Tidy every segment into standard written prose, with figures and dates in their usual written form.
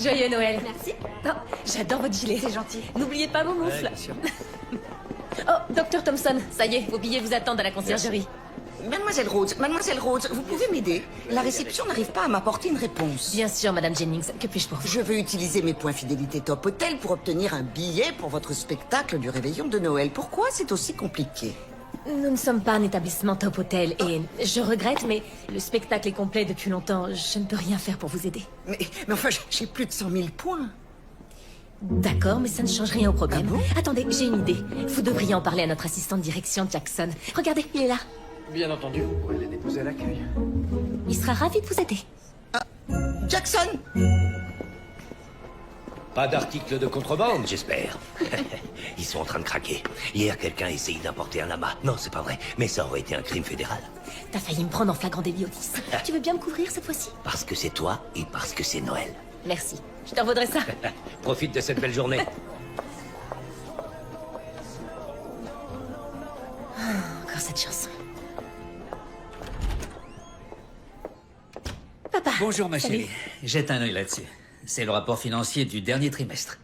Joyeux Noël. Merci. Oh, j'adore votre gilet. C'est gentil. N'oubliez pas vos moufles. bien sûr. Oh, Docteur Thompson, ça y est, vos billets vous attendent à la conciergerie. Mademoiselle Rhodes, vous pouvez m'aider? La réception n'arrive pas à m'apporter une réponse. Bien sûr, Madame Jennings, que puis-je pour vous? Je veux utiliser mes points fidélité Top Hotel pour obtenir un billet pour votre spectacle du réveillon de Noël. Pourquoi c'est aussi compliqué? Nous ne sommes pas un établissement top hôtel et je regrette, mais le spectacle est complet depuis longtemps. Je ne peux rien faire pour vous aider. Mais enfin, j'ai plus de 100 000 points. D'accord, mais ça ne change rien au problème. Ah bon? Attendez, j'ai une idée. Vous devriez en parler à notre assistant de direction, Jackson. Regardez, il est là. Bien entendu, vous pourrez les déposer à l'accueil. Il sera ravi de vous aider. Jackson! Pas d'article de contrebande, j'espère. Ils sont en train de craquer. Hier, quelqu'un a essayé d'importer un lama. Non, c'est pas vrai, mais ça aurait été un crime fédéral. T'as failli me prendre en flagrant délit, Otis. Tu veux bien me couvrir cette fois-ci? Parce que c'est toi et parce que c'est Noël. Merci. Je te revaudrai ça. Profite de cette belle journée. Encore cette chanson. Papa. Bonjour ma Salut. chérie. Jette un œil là-dessus. C'est le rapport financier du dernier trimestre.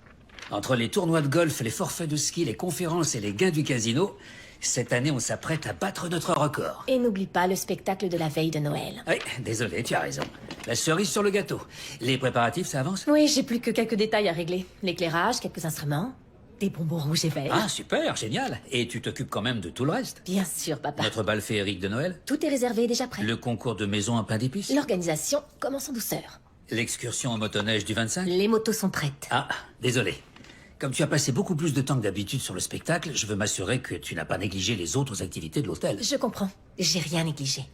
Entre les tournois de golf, les forfaits de ski, les conférences et les gains du casino, cette année on s'apprête à battre notre record. Et n'oublie pas le spectacle de la veille de Noël. Oui, désolé, tu as raison. La cerise sur le gâteau. Les préparatifs, ça avance? Oui, j'ai plus que quelques détails à régler. L'éclairage, quelques instruments, des bonbons rouges et verts. Ah, super, génial. Et tu t'occupes quand même de tout le reste? Bien sûr, papa. Notre bal féerique de Noël? Tout est réservé et déjà prêt. Le concours de maison à pain d'épices? L'organisation commence en douceur. L'excursion en motoneige du 25? Les motos sont prêtes. Ah, désolé. Comme tu as passé beaucoup plus de temps que d'habitude sur le spectacle, je veux m'assurer que tu n'as pas négligé les autres activités de l'hôtel. Je comprends. J'ai rien négligé.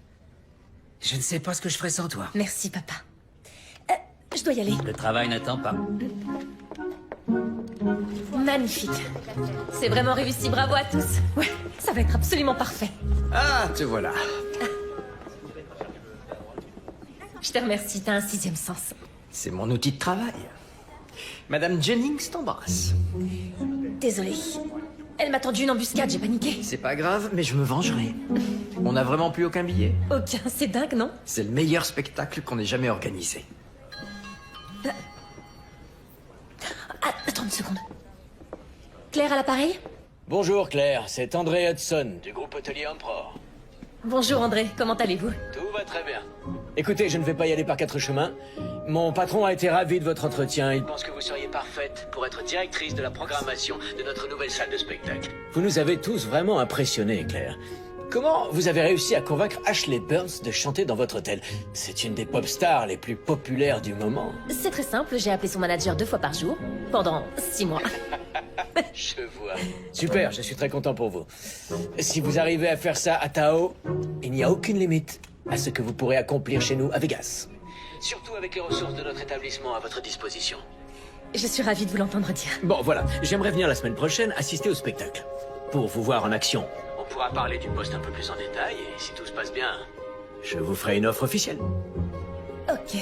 Je ne sais pas ce que je ferais sans toi. Merci, papa. Je dois y aller. Le travail n'attend pas. Magnifique. C'est vraiment réussi. Bravo à tous. Ouais, ça va être absolument parfait. Ah, te voilà. Je te remercie. T'as un sixième sens. C'est mon outil de travail. Madame Jennings t'embrasse. Désolée. Elle m'a tendu une embuscade. J'ai paniqué. C'est pas grave, mais je me vengerai. On n'a vraiment plus aucun billet. Aucun. C'est dingue, non? C'est le meilleur spectacle qu'on ait jamais organisé. Ah, attends une seconde. Claire à l'appareil? Bonjour Claire, c'est André Hudson du groupe hôtelier Emperor. Bonjour André, comment allez-vous? Tout va très bien. Écoutez, je ne vais pas y aller par quatre chemins. Mon patron a été ravi de votre entretien. Il pense que vous seriez parfaite pour être directrice de la programmation de notre nouvelle salle de spectacle. Vous nous avez tous vraiment impressionnés, Claire. Comment vous avez réussi à convaincre Ashley Burns de chanter dans votre hôtel? C'est une des pop stars les plus populaires du moment. C'est très simple, j'ai appelé son manager 2 fois par jour, pendant 6 mois. Je vois. Super, je suis très content pour vous. Si vous arrivez à faire ça à Tao, il n'y a aucune limite à ce que vous pourrez accomplir chez nous à Vegas. Surtout avec les ressources de notre établissement à votre disposition. Je suis ravie de vous l'entendre dire. Bon, voilà, j'aimerais venir la semaine prochaine assister au spectacle. Pour vous voir en action. On pourra parler du poste un peu plus en détail et si tout se passe bien, je vous ferai une offre officielle. Ok,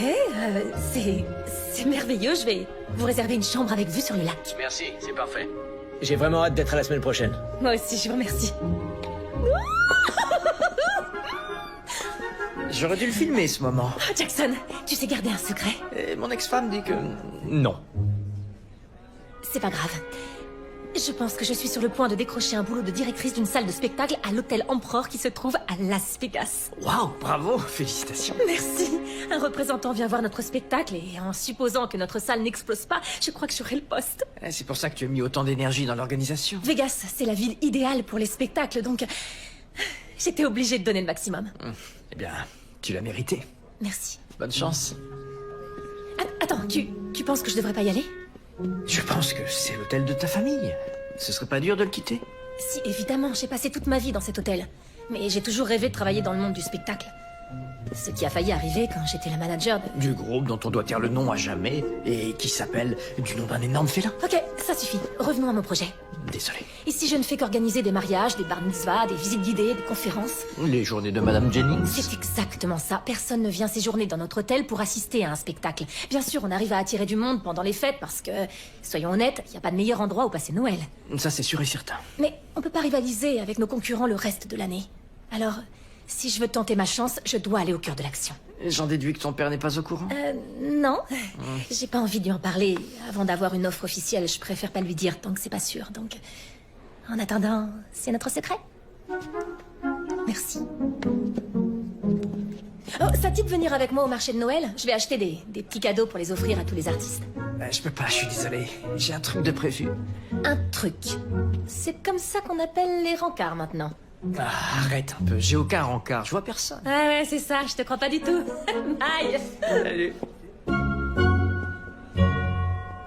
c'est merveilleux, je vais vous réserver une chambre avec vue sur le lac. Merci, c'est parfait. J'ai vraiment hâte d'être à la semaine prochaine. Moi aussi, je vous remercie. J'aurais dû le filmer, ce moment. Oh, Jackson, tu sais garder un secret? Et mon ex-femme dit que... non. C'est pas grave. Je pense que je suis sur le point de décrocher un boulot de directrice d'une salle de spectacle à l'hôtel Emperor qui se trouve à Las Vegas. Waouh, bravo, félicitations. Merci. Un représentant vient voir notre spectacle et en supposant que notre salle n'explose pas, je crois que j'aurai le poste. C'est pour ça que tu as mis autant d'énergie dans l'organisation. Vegas, c'est la ville idéale pour les spectacles, donc j'étais obligée de donner le maximum. Eh bien, tu l'as mérité. Merci. Bonne chance. Attends, tu penses que je devrais pas y aller? Je pense que c'est l'hôtel de ta famille. Ce serait pas dur de le quitter? Si, évidemment, j'ai passé toute ma vie dans cet hôtel. Mais j'ai toujours rêvé de travailler dans le monde du spectacle. Ce qui a failli arriver quand j'étais la manager de... Du groupe dont on doit taire le nom à jamais et qui s'appelle du nom d'un énorme félin. Ok, ça suffit. Revenons à mon projet. Désolé. Ici, je ne fais qu'organiser des mariages, des bar mitzvahs, des visites guidées, des conférences. Les journées de Madame Jennings. C'est exactement ça. Personne ne vient séjourner dans notre hôtel pour assister à un spectacle. Bien sûr, on arrive à attirer du monde pendant les fêtes parce que, soyons honnêtes, il n'y a pas de meilleur endroit où passer Noël. Ça, c'est sûr et certain. Mais on peut pas rivaliser avec nos concurrents le reste de l'année. Alors, Si je veux tenter ma chance, je dois aller au cœur de l'action. J'en déduis que ton père n'est pas au courant. Non. J'ai pas envie de lui en parler. Avant d'avoir une offre officielle, je préfère pas lui dire tant que c'est pas sûr. Donc, en attendant, c'est notre secret. Merci. Oh, ça te dit de venir avec moi au marché de Noël? Je vais acheter des petits cadeaux pour les offrir à tous les artistes. Je peux pas, je suis désolé. J'ai un truc de prévu. Un truc. C'est comme ça qu'on appelle les rencarts maintenant. Ah, arrête un peu, j'ai aucun rencard, je vois personne. Ah ouais, c'est ça, je te crois pas du tout. Bye. Salut.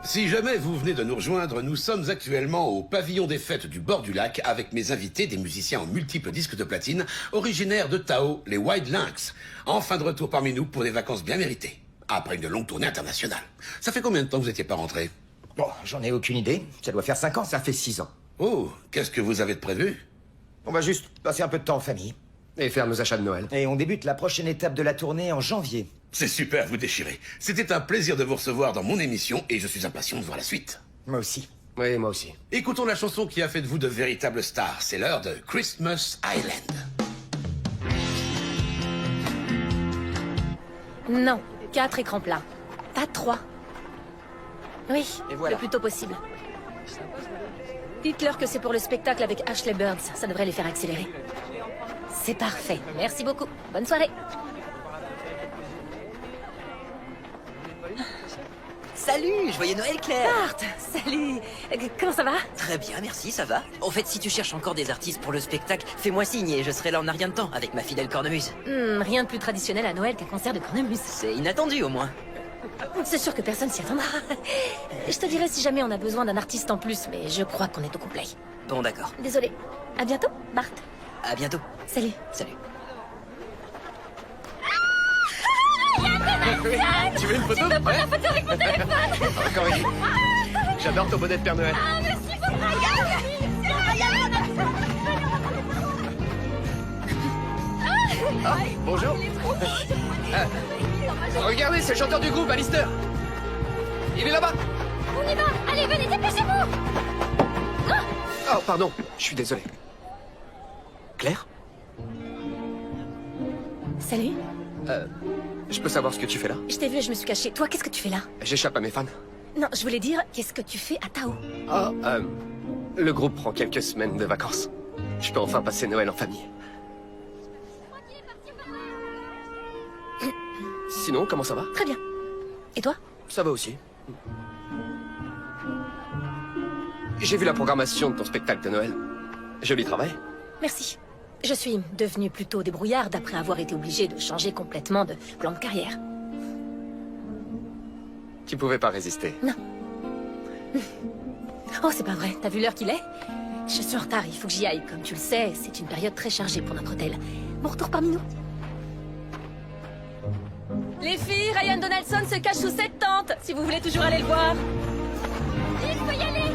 Si jamais vous venez de nous rejoindre, nous sommes actuellement au pavillon des fêtes du bord du lac avec mes invités, des musiciens en multiples disques de platine, originaires de Tao, les Wild Lynx. Enfin de retour parmi nous pour des vacances bien méritées. Après une longue tournée internationale. Ça fait combien de temps que vous n'étiez pas rentré? Bon, j'en ai aucune idée. Ça doit faire 5 ans, ça fait 6 ans. Oh, qu'est-ce que vous avez de prévu? On va juste passer un peu de temps en famille. Et faire nos achats de Noël. Et on débute la prochaine étape de la tournée en janvier. C'est super, vous déchirez. C'était un plaisir de vous recevoir dans mon émission et je suis impatient de voir la suite. Moi aussi. Oui, moi aussi. Écoutons la chanson qui a fait de vous de véritables stars. C'est l'heure de Christmas Island. Non, 4 écrans plats. Pas 3. Oui, Et voilà. le plus tôt possible. Dites-leur que c'est pour le spectacle avec Ashley Birds. Ça devrait les faire accélérer. C'est parfait. Merci beaucoup. Bonne soirée. Salut, joyeux Noël Claire. Bart, salut. Comment ça va? Très bien, merci, ça va. En fait, si tu cherches encore des artistes pour le spectacle, fais-moi signe et je serai là en un rien de temps avec ma fidèle cornemuse. Rien de plus traditionnel à Noël qu'un concert de cornemuse. C'est inattendu au moins. C'est sûr que personne s'y attendra. Je te dirai si jamais on a besoin d'un artiste en plus, mais je crois qu'on est au complet. Bon, d'accord. Désolée. À bientôt, Bart. À bientôt. Salut. Salut. Tu veux une photo? Ouais. La photo avec mon téléphone. Encore une. J'adore ton bonnet de Père Noël. Merci pour Ryan. Ah, bonjour. Regardez, c'est le chanteur du groupe, Alistair. Il est là-bas. On y va. Allez, venez, dépêchez-vous. Oh, pardon, je suis désolé. Claire? Salut. Je peux savoir ce que tu fais là? Je t'ai vu et je me suis cachée. Toi, qu'est-ce que tu fais là? J'échappe à mes fans. Non, je voulais dire, qu'est-ce que tu fais à Tao? Oh, le groupe prend quelques semaines de vacances. Je peux enfin passer Noël en famille. Sinon, comment ça va? Très bien. Et toi? Ça va aussi. J'ai vu la programmation de ton spectacle de Noël. Joli travail. Merci. Je suis devenue plutôt débrouillarde après avoir été obligée de changer complètement de plan de carrière. Tu pouvais pas résister. Oh, c'est pas vrai. T'as vu l'heure qu'il est? Je suis en retard, il faut que j'y aille. Comme tu le sais, c'est une période très chargée pour notre hôtel. Bon retour parmi nous. Les filles, Ryan Donaldson se cache sous cette tente, si vous voulez toujours aller le voir. Il faut y aller.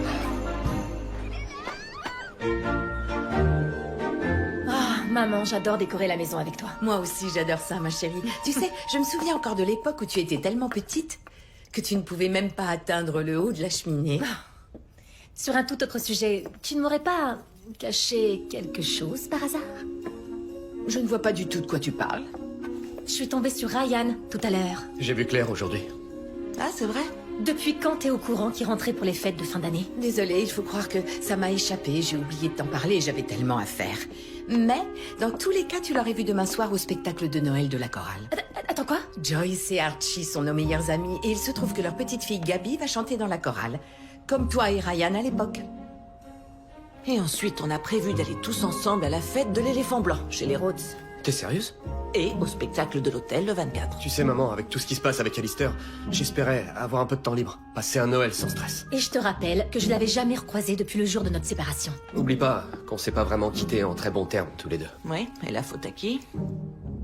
Ah, maman, j'adore décorer la maison avec toi. Moi aussi, j'adore ça, ma chérie. Tu sais, je me souviens encore de l'époque où tu étais tellement petite que tu ne pouvais même pas atteindre le haut de la cheminée. Sur un tout autre sujet, tu ne m'aurais pas caché quelque chose par hasard? Je ne vois pas du tout de quoi tu parles. Je suis tombée sur Ryan tout à l'heure. J'ai vu Claire aujourd'hui. Ah, c'est vrai? Depuis quand t'es au courant qu'il rentrait pour les fêtes de fin d'année? Désolée, il faut croire que ça m'a échappé. J'ai oublié de t'en parler, j'avais tellement à faire. Mais, dans tous les cas, tu l'aurais vu demain soir au spectacle de Noël de la chorale. Attends, quoi? Joyce et Archie sont nos meilleurs amis et il se trouve que leur petite fille Gabi va chanter dans la chorale. Comme toi et Ryan à l'époque. Et ensuite, on a prévu d'aller tous ensemble à la fête de l'éléphant blanc, chez les Rhodes. T'es sérieuse? Et au spectacle de l'hôtel le 24. Tu sais, maman, avec tout ce qui se passe avec Alistair, j'espérais avoir un peu de temps libre. Passer un Noël sans stress. Et je te rappelle que je l'avais jamais recroisé depuis le jour de notre séparation. Oublie pas qu'on s'est pas vraiment quittés en très bons termes, tous les deux. Oui, et la faute à qui?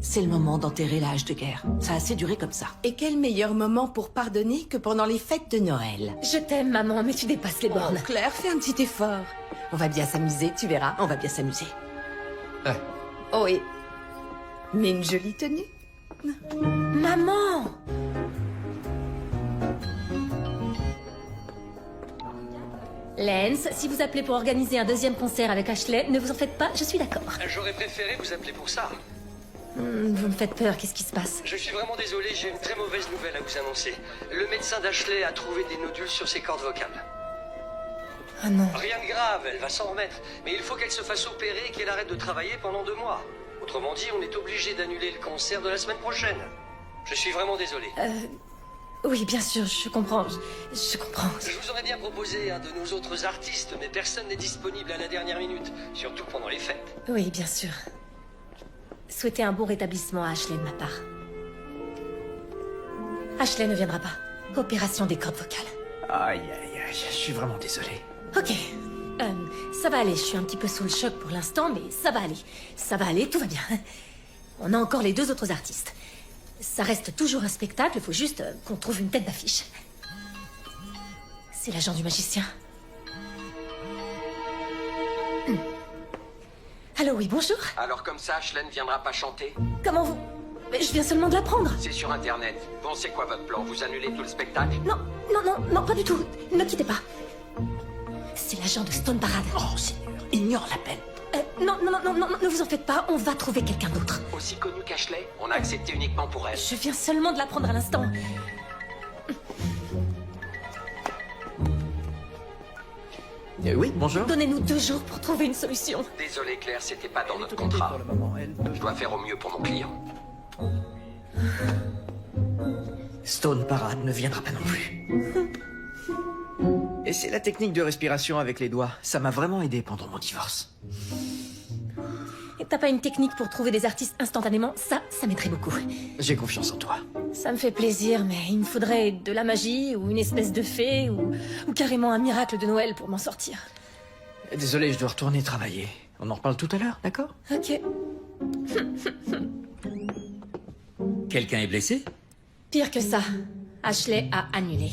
C'est le moment d'enterrer la hache de guerre. Ça a assez duré comme ça. Et quel meilleur moment pour pardonner que pendant les fêtes de Noël. Je t'aime, maman, mais tu dépasses les bornes. Oh, Claire, fais un petit effort. On va bien s'amuser, tu verras. On va bien s'amuser. Ouais. Oh, et... mais une jolie tenue. Maman! Lance, si vous appelez pour organiser un deuxième concert avec Ashley, ne vous en faites pas, je suis d'accord. J'aurais préféré vous appeler pour ça. Vous me faites peur, qu'est-ce qui se passe? Je suis vraiment désolé, j'ai une très mauvaise nouvelle à vous annoncer. Le médecin d'Ashley a trouvé des nodules sur ses cordes vocales. Ah non. Rien de grave, elle va s'en remettre. Mais il faut qu'elle se fasse opérer et qu'elle arrête de travailler pendant 2 mois. Autrement dit, on est obligé d'annuler le concert de la semaine prochaine. Je suis vraiment désolé. Oui, bien sûr, je comprends. Je comprends. Je vous aurais bien proposé un de nos autres artistes, mais personne n'est disponible à la dernière minute. Surtout pendant les fêtes. Oui, bien sûr. Souhaitez un bon rétablissement à Ashley de ma part. Ashley ne viendra pas. Opération des cordes vocales. Aïe, aïe, aïe, je suis vraiment désolé. Ok. Ça va aller, je suis un petit peu sous le choc pour l'instant, mais ça va aller. Ça va aller, tout va bien. On a encore les 2 autres artistes. Ça reste toujours un spectacle, il faut juste qu'on trouve une tête d'affiche. C'est l'agent du magicien. Allô, oui, bonjour. Alors comme ça, Ashley ne viendra pas chanter? Comment vous... Mais je viens seulement de l'apprendre. C'est sur Internet. Bon, c'est quoi votre plan? Vous annulez tout le spectacle? Non, pas du tout. Ne quittez pas. C'est l'agent de Stone Parade. Oh, Seigneur, ignore l'appel. Non, ne vous en faites pas, on va trouver quelqu'un d'autre. Aussi connu qu'Ashley? On a accepté uniquement pour elle. Je viens seulement de l'apprendre à l'instant. Oui, bonjour. Donnez-nous 2 jours pour trouver une solution. Désolé Claire, c'était pas dans notre contrat. Pour le moment, Je dois faire au mieux pour mon client. Stone Parade ne viendra pas non plus. Et c'est la technique de respiration avec les doigts. Ça m'a vraiment aidé pendant mon divorce. Et t'as pas une technique pour trouver des artistes instantanément? Ça m'aiderait beaucoup. J'ai confiance en toi. Ça me fait plaisir, mais il me faudrait de la magie, ou une espèce de fée, ou carrément un miracle de Noël pour m'en sortir. Désolé, je dois retourner travailler. On en reparle tout à l'heure, d'accord? Ok. Quelqu'un est blessé? Pire que ça, Ashley a annulé.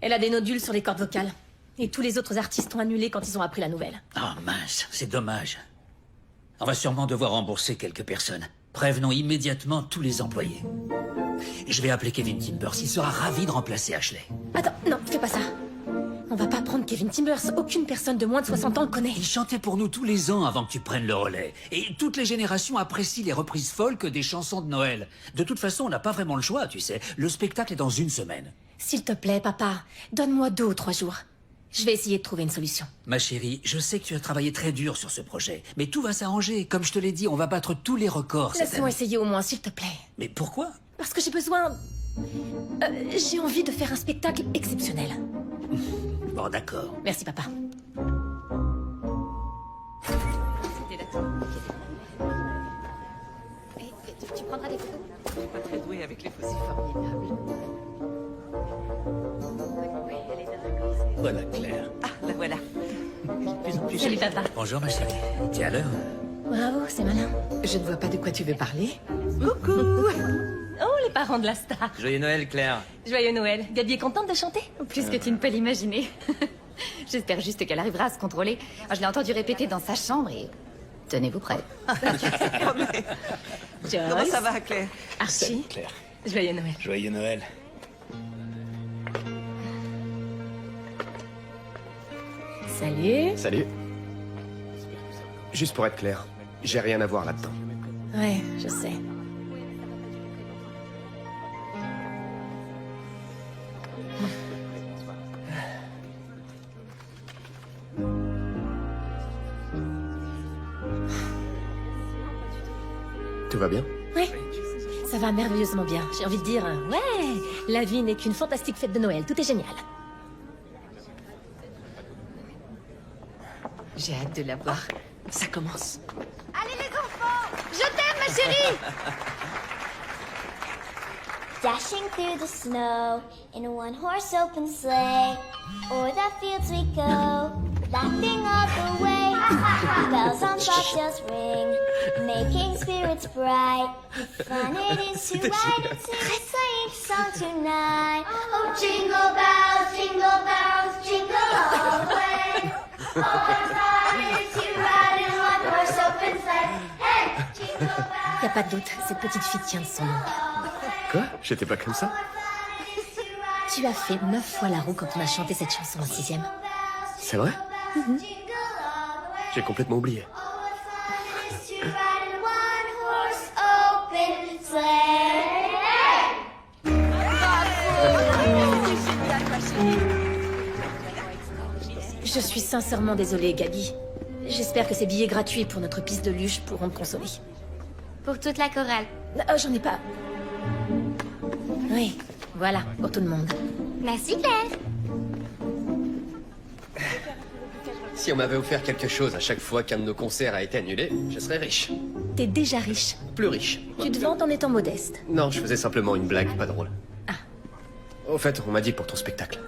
Elle a des nodules sur les cordes vocales. Et tous les autres artistes ont annulé quand ils ont appris la nouvelle. Oh mince, c'est dommage. On va sûrement devoir rembourser quelques personnes. Prévenons immédiatement tous les employés. Je vais appeler Kevin Timbers, il sera ravi de remplacer Ashley. Attends, non, fais pas ça. On va pas prendre Kevin Timbers, aucune personne de moins de 60 ans le connaît. Il chantait pour nous tous les ans avant que tu prennes le relais. Et toutes les générations apprécient les reprises folk des chansons de Noël. De toute façon, on n'a pas vraiment le choix, tu sais. Le spectacle est dans 1 semaine. S'il te plaît, papa, donne-moi 2 ou 3 jours. Je vais essayer de trouver une solution. Ma chérie, je sais que tu as travaillé très dur sur ce projet, mais tout va s'arranger. Comme je te l'ai dit, on va battre tous les records cette Laisse-moi année. essayer au moins, s'il te plaît. Mais pourquoi? Parce que j'ai besoin... j'ai envie de faire un spectacle exceptionnel. Bon, d'accord. Merci, papa. Tu prendras des photos? Je suis pas très douée avec les photos. Formidable. Voilà, Claire. Ah, la voilà. Salut, papa. Bonjour, ma chérie. T'es à l'heure? Bravo, c'est malin. Je ne vois pas de quoi tu veux parler. Coucou. Oh, les parents de la star. Joyeux Noël, Claire. Joyeux Noël. Gabi est contente de chanter? Plus que tu ne peux l'imaginer. J'espère juste qu'elle arrivera à se contrôler. Je l'ai entendu répéter dans sa chambre et... Tenez-vous prêts. Comment ça va, Claire? Archie. Claire. Joyeux Noël. Joyeux Noël. Salut. Salut. Juste pour être clair, j'ai rien à voir là-dedans. Ouais, je sais. Tout va bien? Oui, ça va merveilleusement bien. J'ai envie de dire, ouais, la vie n'est qu'une fantastique fête de Noël. Tout est génial. J'ai hâte de la voir. Ça commence. Allez les enfants! Je t'aime, ma chérie! Dashing through the snow in a one-horse open sleigh. O'er the fields we go, laughing all the way. Bells on bobtails ring, making spirits bright. The fun it is to ride and sing a sleighing song tonight. Oh, jingle bells, jingle all the way. Oh, what fun it is to ride in one-horse open sleigh. Hey, jingle bells. Y a pas de doute, cette petite fille tient de son nom. Quoi? J'étais pas comme ça? Tu as fait 9 fois la roue quand on a chanté cette chanson en 6e. C'est vrai? J'ai complètement oublié. sleigh. Je suis sincèrement désolée, Gabi. J'espère que ces billets gratuits pour notre piste de luge pourront te consoler. Pour toute la chorale. J'en ai pas. Oui, voilà, pour tout le monde. Merci, Claire. Si on m'avait offert quelque chose à chaque fois qu'un de nos concerts a été annulé, je serais riche. T'es déjà riche. Plus riche. Tu te vantes en étant modeste. Non, je faisais simplement une blague, pas drôle. Au fait, on m'a dit pour ton spectacle.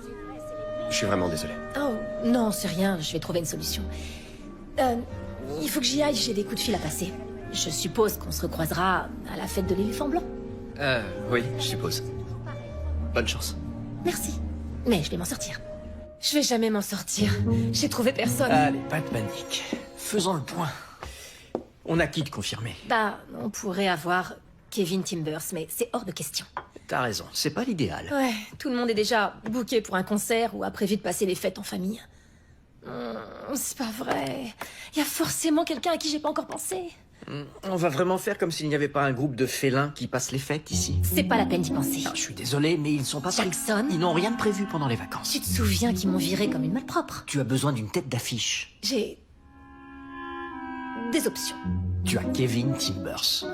Je suis vraiment désolé. Oh, non, c'est rien, je vais trouver une solution. Il faut que j'y aille, j'ai des coups de fil à passer. Je suppose qu'on se recroisera à la fête de l'éléphant blanc. Oui, je suppose. Bonne chance. Merci. Mais je vais m'en sortir. Je vais jamais m'en sortir. J'ai trouvé personne. Allez, pas de panique. Faisons le point. On a qui de confirmé? Bah, on pourrait avoir Kevin Timbers, mais c'est hors de question. T'as raison, c'est pas l'idéal. Ouais, tout le monde est déjà booké pour un concert ou a prévu de passer les fêtes en famille. C'est pas vrai. Il y a forcément quelqu'un à qui j'ai pas encore pensé. On va vraiment faire comme s'il n'y avait pas un groupe de félins qui passent les fêtes ici? C'est pas la peine d'y penser. Non, je suis désolé, mais ils ne sont pas Jackson. Ils n'ont rien de prévu pendant les vacances. Tu te souviens qu'ils m'ont viré comme une malpropre? Tu as besoin d'une tête d'affiche. J'ai... des options. Tu as Kevin Timbers.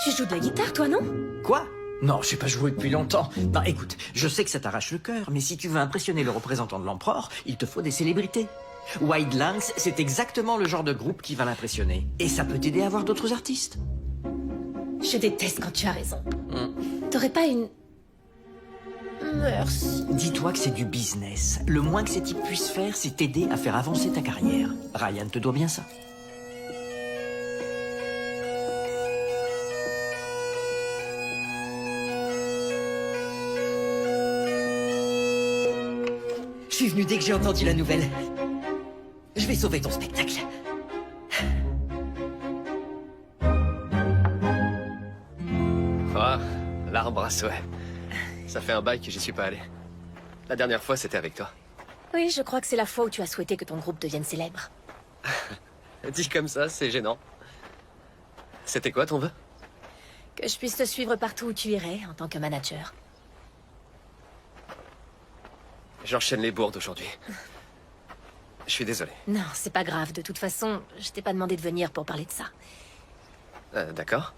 Tu joues de la guitare, toi, non? Quoi? Non, je sais pas joué depuis longtemps. Non, écoute, je sais que ça t'arrache le cœur, mais si tu veux impressionner le représentant de l'empereur, il te faut des célébrités. Wild Lynx, c'est exactement le genre de groupe qui va l'impressionner. Et ça peut t'aider à voir d'autres artistes. Je déteste quand tu as raison. T'aurais pas une... Merci. Dis-toi que c'est du business. Le moins que ces types puissent faire, c'est t'aider à faire avancer ta carrière. Ryan te doit bien ça. Je suis venu dès que j'ai entendu la nouvelle. Je vais sauver ton spectacle. Ah, l'arbre à souhait. Ça fait un bail que j'y suis pas allé. La dernière fois, c'était avec toi. Oui, je crois que c'est la fois où tu as souhaité que ton groupe devienne célèbre. Dit comme ça, c'est gênant. C'était quoi ton vœu? Que je puisse te suivre partout où tu irais en tant que manager. J'enchaîne les bourdes aujourd'hui. Je suis désolé. Non, c'est pas grave. De toute façon, je t'ai pas demandé de venir pour parler de ça. D'accord.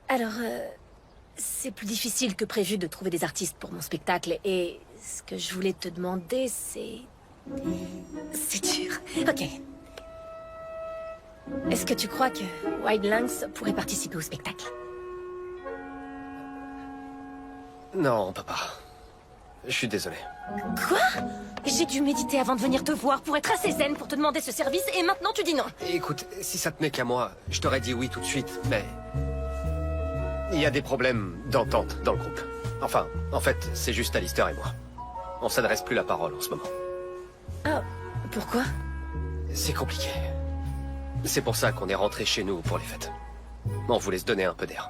Alors, c'est plus difficile que prévu de trouver des artistes pour mon spectacle. Et ce que je voulais te demander, c'est... C'est dur. Ok. Est-ce que tu crois que Wild Lynx pourrait participer au spectacle? Non, papa. Je suis désolé. Quoi? J'ai dû méditer avant de venir te voir pour être assez zen pour te demander ce service et maintenant tu dis non. Écoute, si ça tenait qu'à moi, je t'aurais dit oui tout de suite, mais... Il y a des problèmes d'entente dans le groupe. Enfin, en fait, c'est juste Alistair et moi. On s'adresse plus la parole en ce moment. Ah, pourquoi? C'est compliqué. C'est pour ça qu'on est rentré chez nous pour les fêtes. On voulait se donner un peu d'air.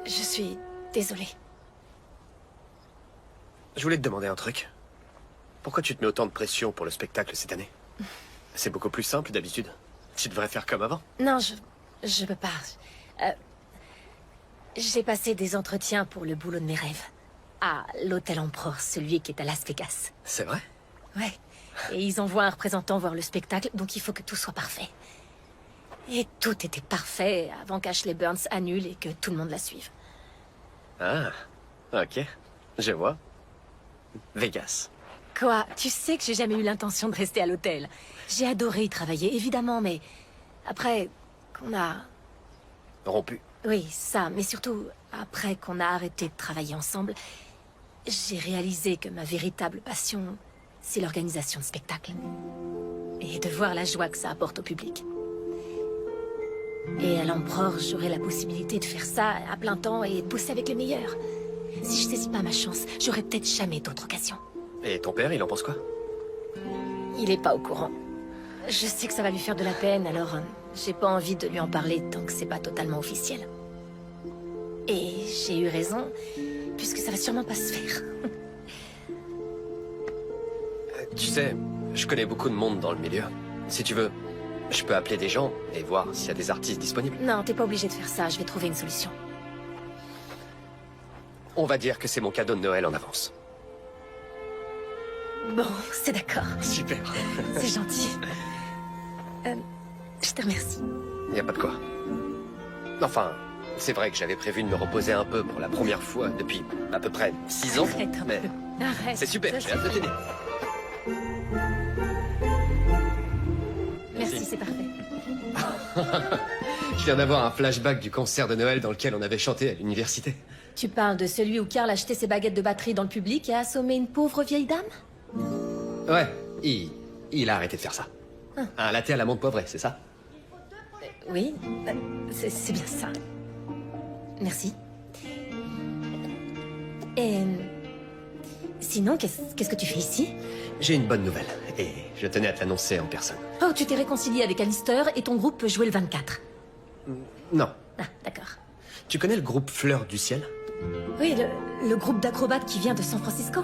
Je suis désolée. Je voulais te demander un truc. Pourquoi tu te mets autant de pression pour le spectacle cette année? C'est beaucoup plus simple d'habitude. Tu devrais faire comme avant. Non, je peux pas. J'ai passé des entretiens pour le boulot de mes rêves. À l'hôtel Empereur, celui qui est à Las Vegas. C'est vrai? Ouais. Et ils envoient un représentant voir le spectacle, donc il faut que tout soit parfait. Et tout était parfait avant qu'Ashley Burns annule et que tout le monde la suive. Ah, ok. Je vois. Vegas. Quoi? Tu sais que j'ai jamais eu l'intention de rester à l'hôtel. J'ai adoré y travailler, évidemment, mais... Après qu'on a... Rompu. Oui, ça, mais surtout, après qu'on a arrêté de travailler ensemble, j'ai réalisé que ma véritable passion, c'est l'organisation de spectacles. Et de voir la joie que ça apporte au public. Et à l'Empereur, j'aurai la possibilité de faire ça à plein temps et de bosser avec les meilleurs. Si je saisis pas ma chance, j'aurai peut-être jamais d'autre occasion. Et ton père, il en pense quoi? Il est pas au courant. Je sais que ça va lui faire de la peine, alors j'ai pas envie de lui en parler tant que c'est pas totalement officiel. Et j'ai eu raison, puisque ça va sûrement pas se faire. Tu sais, je connais beaucoup de monde dans le milieu. Si tu veux, Je peux appeler des gens et voir s'il y a des artistes disponibles. Non, t'es pas obligé de faire ça, je vais trouver une solution. On va dire que c'est mon cadeau de Noël en avance. Bon, c'est d'accord. Super. C'est gentil. Je te remercie. Y a pas de quoi. Enfin, c'est vrai que j'avais prévu de me reposer un peu pour la première fois depuis à peu près 6 ans. Arrête un mais peu. Arrête. c'est super, j'ai hâte de t'aider. Merci, c'est parfait. Je viens d'avoir un flashback du concert de Noël dans lequel on avait chanté à l'université. Tu parles de celui où Karl a jeté ses baguettes de batterie dans le public et a assommé une pauvre vieille dame? Ouais, il a arrêté de faire ça. Un latte à la menthe poivrée, c'est ça? Oui, c'est bien ça. Merci. Et... Sinon, qu'est-ce que tu fais ici? J'ai une bonne nouvelle, et je tenais à te l'annoncer en personne. Oh, tu t'es réconcilié avec Alistair et ton groupe peut jouer le 24. Non. Ah, d'accord. Tu connais le groupe Fleurs du Ciel? Oui, le groupe d'acrobates qui vient de San Francisco.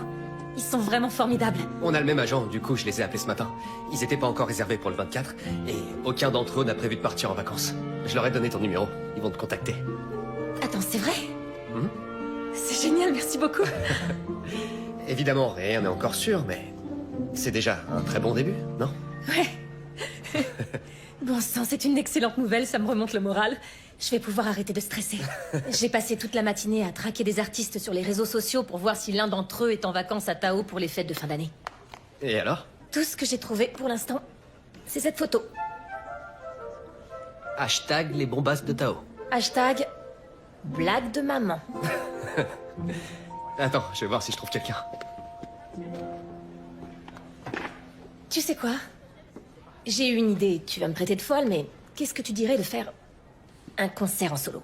Ils sont vraiment formidables. On a le même agent, du coup je les ai appelés ce matin. Ils étaient pas encore réservés pour le 24, et aucun d'entre eux n'a prévu de partir en vacances. Je leur ai donné ton numéro, ils vont te contacter. Attends, c'est vrai? C'est génial, merci beaucoup. Évidemment, rien n'est encore sûr, mais c'est déjà un très bon début, non? Ouais. Bon sang, c'est une excellente nouvelle, ça me remonte le moral. Je vais pouvoir arrêter de stresser. J'ai passé toute la matinée à traquer des artistes sur les réseaux sociaux pour voir si l'un d'entre eux est en vacances à Tao pour les fêtes de fin d'année. Et alors? Tout ce que j'ai trouvé pour l'instant, c'est cette photo. Hashtag les bombasses de Tao. Hashtag blague de maman. Attends, je vais voir si je trouve quelqu'un. Tu sais quoi? J'ai eu une idée, tu vas me traiter de folle, mais qu'est-ce que tu dirais de faire un concert en solo?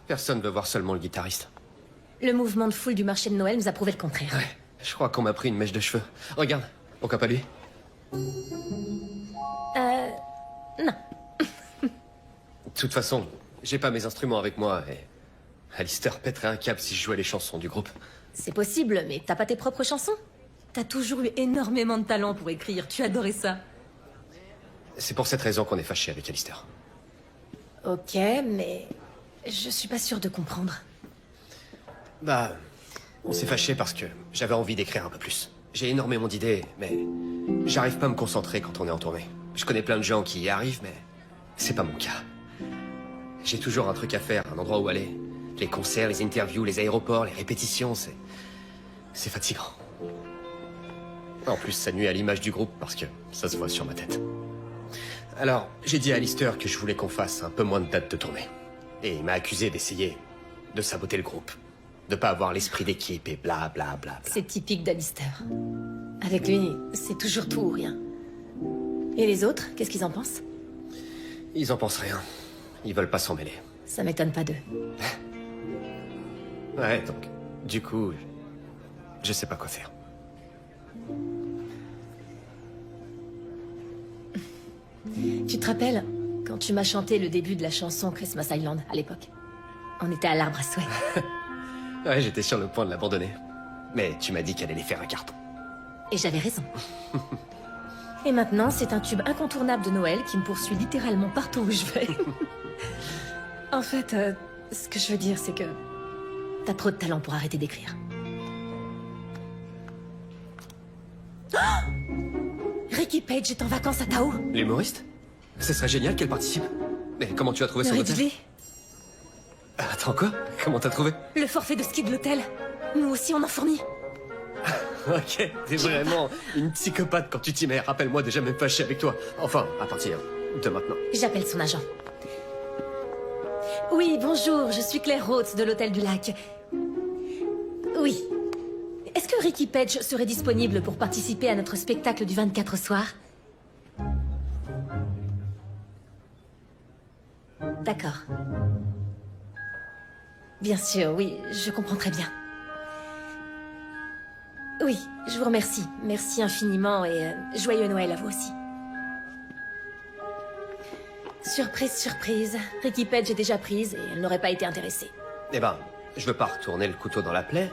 Personne veut voir seulement le guitariste. Le mouvement de foule du marché de Noël nous a prouvé le contraire. Ouais, je crois qu'on m'a pris une mèche de cheveux. Regarde, pourquoi pas lui? Non. De toute façon, j'ai pas mes instruments avec moi et Alistair pèterait un câble si je jouais les chansons du groupe. C'est possible, mais t'as pas tes propres chansons? T'as toujours eu énormément de talent pour écrire, tu adorais ça. C'est pour cette raison qu'on est fâché avec Alistair. Ok, mais je suis pas sûre de comprendre. Bah, on s'est fâché parce que j'avais envie d'écrire un peu plus. J'ai énormément d'idées, mais j'arrive pas à me concentrer quand on est en tournée. Je connais plein de gens qui y arrivent, mais c'est pas mon cas. J'ai toujours un truc à faire, un endroit où aller. Les concerts, les interviews, les aéroports, les répétitions, c'est fatigant. En plus, ça nuit à l'image du groupe parce que ça se voit sur ma tête. Alors, j'ai dit à Alistair que je voulais qu'on fasse un peu moins de dates de tournée. Et il m'a accusé d'essayer de saboter le groupe. De pas avoir l'esprit d'équipe et bla bla bla bla. C'est typique d'Alistair. Avec lui, c'est toujours tout ou rien. Et les autres, qu'est-ce qu'ils en pensent? Ils en pensent rien. Ils veulent pas s'en mêler. Ça m'étonne pas d'eux. Ouais, donc, du coup, je sais pas quoi faire. Tu te rappelles quand tu m'as chanté le début de la chanson Christmas Island à l'époque? On était à l'arbre à souhait. Ouais, j'étais sur le point de l'abandonner. Mais tu m'as dit qu'elle allait faire un carton. Et j'avais raison. Et maintenant, c'est un tube incontournable de Noël qui me poursuit littéralement partout où je vais. En fait, ce que je veux dire, c'est que t'as trop de talent pour arrêter d'écrire. Oh, Ricky Page est en vacances à Tao. L'humoriste? Ce serait génial qu'elle participe. Mais comment tu as trouvé son hôtel? Attends, quoi? Comment t'as trouvé? Le forfait de ski de l'hôtel. Nous aussi, on en fournit. Ok, t'es vraiment une psychopathe quand tu t'y mets. Rappelle-moi de jamais me fâcher avec toi. Enfin, à partir de maintenant. J'appelle son agent. Oui, bonjour, je suis Claire Rhodes de l'Hôtel du Lac. Oui. Est-ce que Ricky Page serait disponible pour participer à notre spectacle du 24 soir? D'accord. Bien sûr, oui, je comprends très bien. Oui, je vous remercie. Merci infiniment et joyeux Noël à vous aussi. Surprise, surprise. Ricky Page est déjà prise et elle n'aurait pas été intéressée. Eh ben, je veux pas retourner le couteau dans la plaie,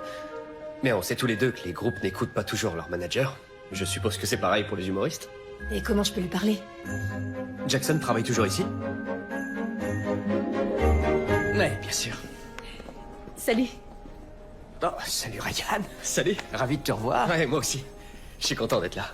mais on sait tous les deux que les groupes n'écoutent pas toujours leur manager. Je suppose que c'est pareil pour les humoristes. Et comment je peux lui parler? Jackson travaille toujours ici? Oui, bien sûr. Salut. Oh, salut Ryan. Salut. Ravi de te revoir. Ouais, moi aussi. Je suis content d'être là.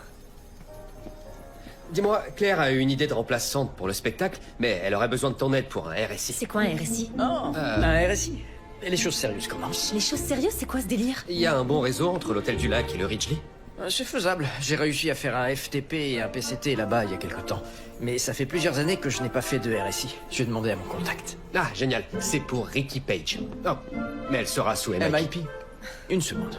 Dis-moi, Claire a eu une idée de remplaçante pour le spectacle, mais elle aurait besoin de ton aide pour un RSI. C'est quoi un RSI? Oh, un RSI. Et les choses sérieuses commencent. Les choses sérieuses, c'est quoi ce délire? Il y a un bon réseau entre l'hôtel du lac et le Ridgely? C'est faisable. J'ai réussi à faire un FTP et un PCT là-bas il y a quelque temps. Mais ça fait plusieurs années que je n'ai pas fait de RSI. Je vais demander à mon contact. Ah, génial. C'est pour Ricky Page. Oh, mais elle sera sous MIP. MIP. Une seconde.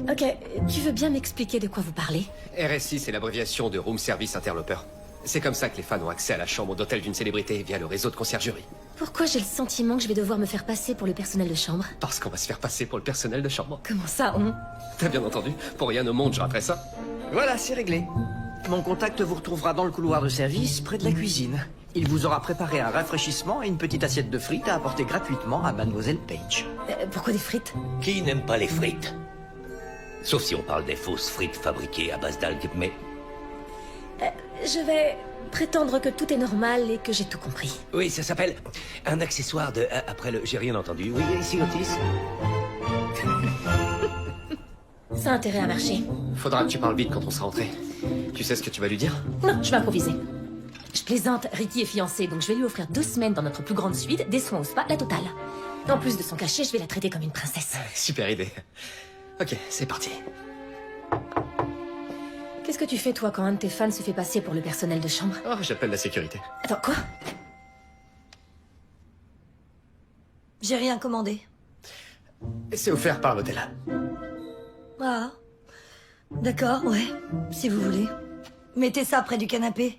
Ok, tu veux bien m'expliquer de quoi vous parlez? RSI, c'est l'abréviation de Room Service Interloper. C'est comme ça que les fans ont accès à la chambre d'hôtel d'une célébrité via le réseau de conciergerie. Pourquoi j'ai le sentiment que je vais devoir me faire passer pour le personnel de chambre? Parce qu'on va se faire passer pour le personnel de chambre. Comment ça, on? T'as bien entendu? Pour rien au monde, je raterais ça. Voilà, c'est réglé. Mon contact vous retrouvera dans le couloir de service, près de la cuisine. Il vous aura préparé un rafraîchissement et une petite assiette de frites à apporter gratuitement à Mademoiselle Page. Pourquoi des frites? Qui n'aime pas les frites? Sauf si on parle des fausses frites fabriquées à base d'algues, mais... Je vais prétendre que tout est normal et que j'ai tout compris. Oui, ça s'appelle un accessoire de... Après le... J'ai rien entendu. Oui, ici, Otis. Ça a intérêt à marcher. Faudra que tu parles vite quand on sera rentré. Tu sais ce que tu vas lui dire? Non, je vais improviser. Je plaisante, Ricky est fiancée, donc je vais lui offrir 2 semaines dans notre plus grande suite, des soins au spa, la totale. En plus de son cachet, je vais la traiter comme une princesse. Super idée. Ok, c'est parti. Qu'est-ce que tu fais, toi, quand un de tes fans se fait passer pour le personnel de chambre? Oh, j'appelle la sécurité. Attends, quoi? J'ai rien commandé. C'est offert par l'hôtel. Ah. D'accord, ouais. Si vous voulez. Mettez ça près du canapé.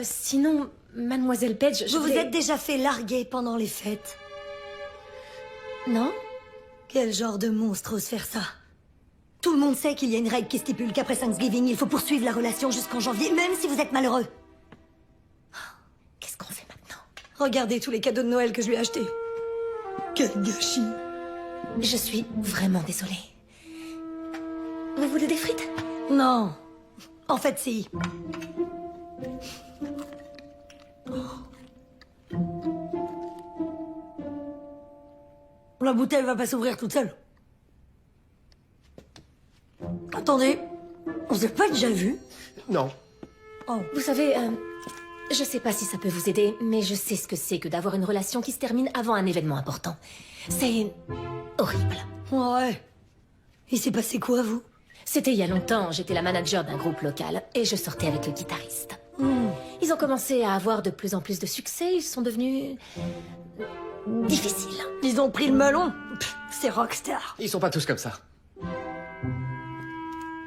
Sinon, Mademoiselle Page, Vous vous êtes déjà fait larguer pendant les fêtes. Non? Quel genre de monstre ose faire ça? Tout le monde sait qu'il y a une règle qui stipule qu'après Thanksgiving, il faut poursuivre la relation jusqu'en janvier, même si vous êtes malheureux. Qu'est-ce qu'on fait maintenant? Regardez tous les cadeaux de Noël que je lui ai achetés. Quel gâchis. Je suis vraiment désolée. Vous voulez des frites? Non. En fait, si. La bouteille va pas s'ouvrir toute seule. Attendez, on s'est pas déjà vu? Non. Oh. Vous savez, je sais pas si ça peut vous aider, mais je sais ce que c'est que d'avoir une relation qui se termine avant un événement important. C'est horrible. Ouais. Il s'est passé quoi, vous? C'était il y a longtemps, j'étais la manager d'un groupe local, et je sortais avec le guitariste. Ils ont commencé à avoir de plus en plus de succès, ils sont devenus... difficiles. Ils ont pris le melon. C'est rockstar. Ils sont pas tous comme ça.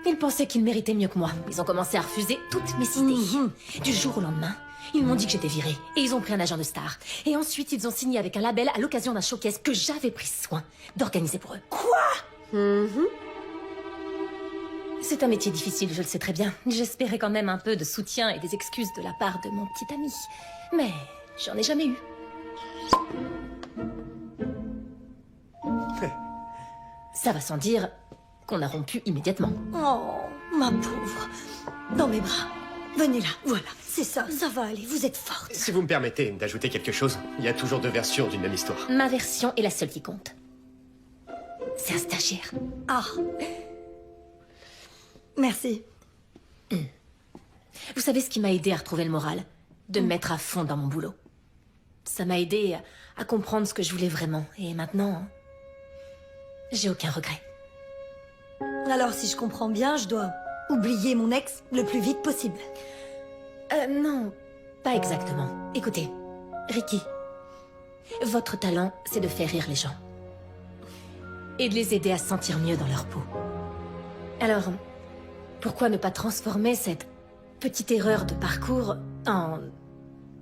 Ils pensaient qu'ils méritaient mieux que moi. Ils ont commencé à refuser toutes mes idées. Du jour au lendemain, ils m'ont dit que j'étais virée. Et ils ont pris un agent de star. Et ensuite, ils ont signé avec un label à l'occasion d'un showcase que j'avais pris soin d'organiser pour eux. Quoi? C'est un métier difficile, je le sais très bien. J'espérais quand même un peu de soutien et des excuses de la part de mon petit ami. Mais j'en ai jamais eu. Ça va sans dire qu'on a rompu immédiatement. Oh, ma pauvre. Dans mes bras. Venez là, voilà. C'est ça, ça va aller, vous êtes forte. Si vous me permettez d'ajouter quelque chose, il y a toujours 2 versions d'une même histoire. Ma version est la seule qui compte. C'est un stagiaire. Ah. Merci. Vous savez ce qui m'a aidé à retrouver le moral? De me mettre à fond dans mon boulot. Ça m'a aidé à comprendre ce que je voulais vraiment. Et maintenant, j'ai aucun regret. Alors, si je comprends bien, je dois oublier mon ex le plus vite possible. Non, pas exactement. Écoutez, Ricky, votre talent, c'est de faire rire les gens. Et de les aider à se sentir mieux dans leur peau. Alors, pourquoi ne pas transformer cette petite erreur de parcours en